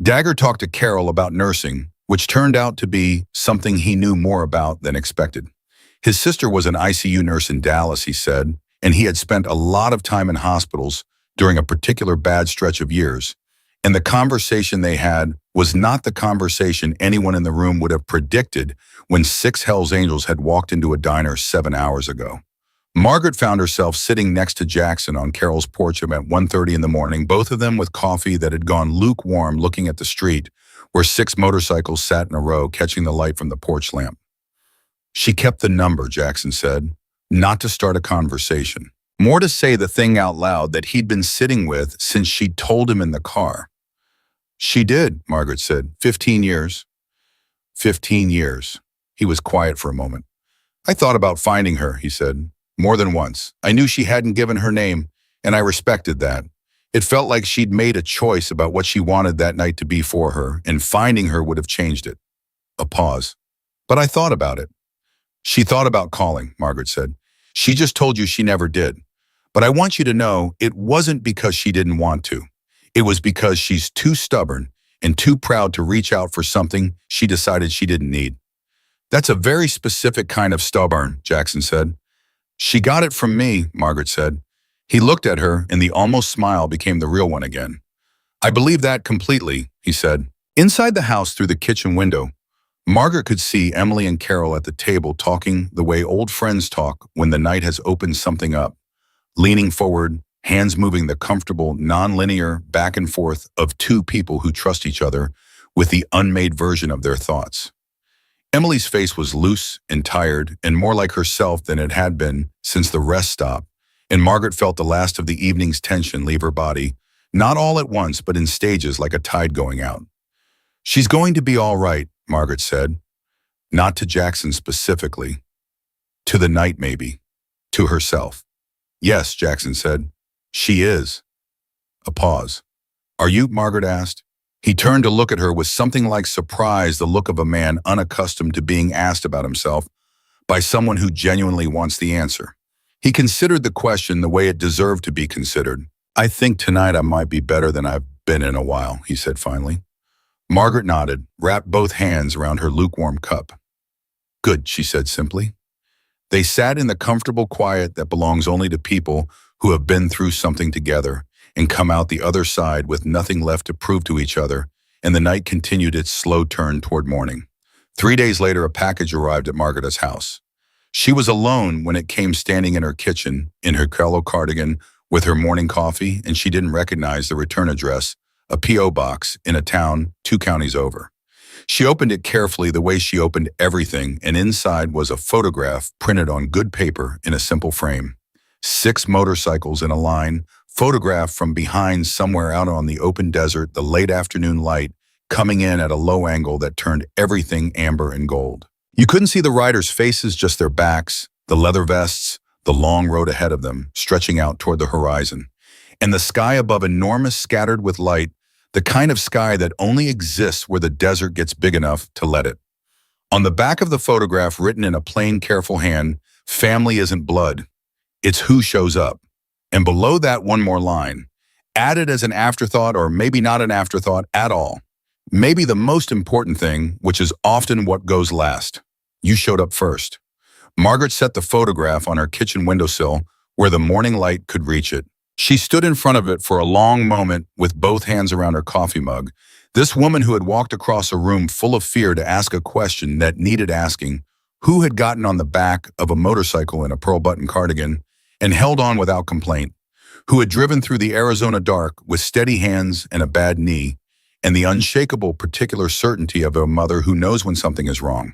Dagger talked to Carol about nursing, which turned out to be something he knew more about than expected. His sister was an ICU nurse in Dallas, he said, and he had spent a lot of time in hospitals during a particular bad stretch of years. And the conversation they had was not the conversation anyone in the room would have predicted when 6 Hells Angels had walked into a diner 7 hours ago. Margaret found herself sitting next to Jackson on Carol's porch about 1:30 in the morning, both of them with coffee that had gone lukewarm, looking at the street, where 6 motorcycles sat in a row, catching the light from the porch lamp. She kept the number, Jackson said, not to start a conversation. More to say the thing out loud that he'd been sitting with since she'd told him in the car. "She did," Margaret said. 15 years. 15 years. He was quiet for a moment. "I thought about finding her," he said. "More than once. I knew she hadn't given her name, and I respected that. It felt like she'd made a choice about what she wanted that night to be for her, and finding her would have changed it." A pause. "But I thought about it." "She thought about calling," Margaret said. "She just told you she never did. But I want you to know it wasn't because she didn't want to. It was because she's too stubborn and too proud to reach out for something she decided she didn't need." "That's a very specific kind of stubborn," Jackson said. "She got it from me," Margaret said. He looked at her, and the almost smile became the real one again. "I believe that completely," he said. Inside the house, through the kitchen window, Margaret could see Emily and Carol at the table talking the way old friends talk when the night has opened something up, leaning forward, hands moving the comfortable, non-linear back and forth of two people who trust each other with the unmade version of their thoughts. Emily's face was loose and tired and more like herself than it had been since the rest stop, and Margaret felt the last of the evening's tension leave her body, not all at once but in stages like a tide going out. "She's going to be all right," Margaret said. Not to Jackson specifically. To the night maybe. To herself. "Yes," Jackson said. "She is." A pause. "Are you?" Margaret asked. He turned to look at her with something like surprise, the look of a man unaccustomed to being asked about himself by someone who genuinely wants the answer. He considered the question the way it deserved to be considered. "I think tonight I might be better than I've been in a while," he said finally. Margaret nodded, wrapped both hands around her lukewarm cup. "Good," she said simply. They sat in the comfortable quiet that belongs only to people who have been through something together and come out the other side with nothing left to prove to each other, and the night continued its slow turn toward morning. 3 days later, a package arrived at Margaret's house. She was alone when it came, standing in her kitchen, in her yellow cardigan, with her morning coffee, and she didn't recognize the return address, a P.O. box in a town 2 counties over. She opened it carefully the way she opened everything, and inside was a photograph printed on good paper in a simple frame. 6 motorcycles in a line, photographed from behind somewhere out on the open desert, the late afternoon light coming in at a low angle that turned everything amber and gold. You couldn't see the riders' faces, just their backs, the leather vests, the long road ahead of them, stretching out toward the horizon. and the sky above enormous scattered with light, the kind of sky that only exists where the desert gets big enough to let it. On the back of the photograph, written in a plain, careful hand, family isn't blood, it's who shows up. And below that, one more line, added as an afterthought, or maybe not an afterthought at all. Maybe the most important thing, which is often what goes last. You showed up first. Margaret set the photograph on her kitchen windowsill where the morning light could reach it. She stood in front of it for a long moment with both hands around her coffee mug. This woman who had walked across a room full of fear to ask a question that needed asking, who had gotten on the back of a motorcycle in a pearl button cardigan and held on without complaint, who had driven through the Arizona dark with steady hands and a bad knee, and the unshakable particular certainty of a mother who knows when something is wrong.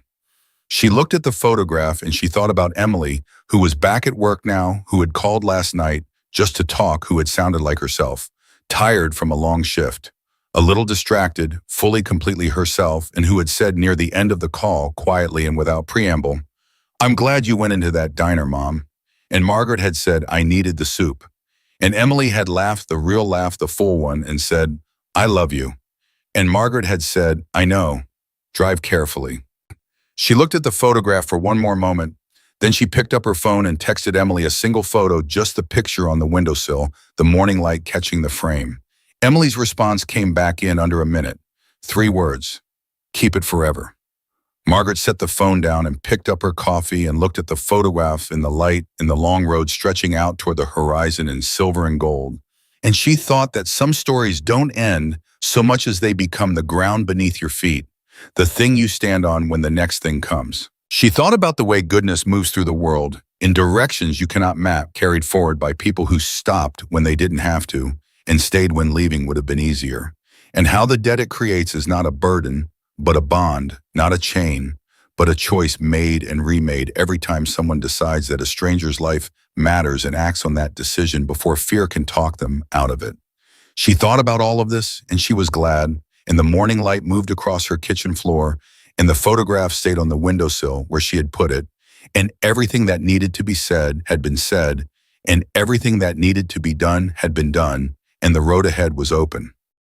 She looked at the photograph and she thought about Emily, who was back at work now, who had called last night just to talk, who had sounded like herself, tired from a long shift, a little distracted, fully completely herself, and who had said near the end of the call, quietly and without preamble, "I'm glad you went into that diner, Mom." And Margaret had said, "I needed the soup." And Emily had laughed, the real laugh, the full one, and said, "I love you." And Margaret had said, "I know. Drive carefully." She looked at the photograph for one more moment. Then she picked up her phone and texted Emily a single photo, just the picture on the windowsill, the morning light catching the frame. Emily's response came back in under a minute. 3 words, "Keep it forever." Margaret set the phone down and picked up her coffee and looked at the photograph in the light in the long road stretching out toward the horizon in silver and gold. And she thought that some stories don't end so much as they become the ground beneath your feet, the thing you stand on when the next thing comes. She thought about the way goodness moves through the world, in directions you cannot map, carried forward by people who stopped when they didn't have to, and stayed when leaving would have been easier. And how the debt it creates is not a burden, but a bond, not a chain, but a choice made and remade every time someone decides that a stranger's life matters and acts on that decision before fear can talk them out of it. She thought about all of this, and she was glad, and the morning light moved across her kitchen floor, and the photograph stayed on the windowsill where she had put it, and everything that needed to be said had been said, and everything that needed to be done had been done, and the road ahead was open.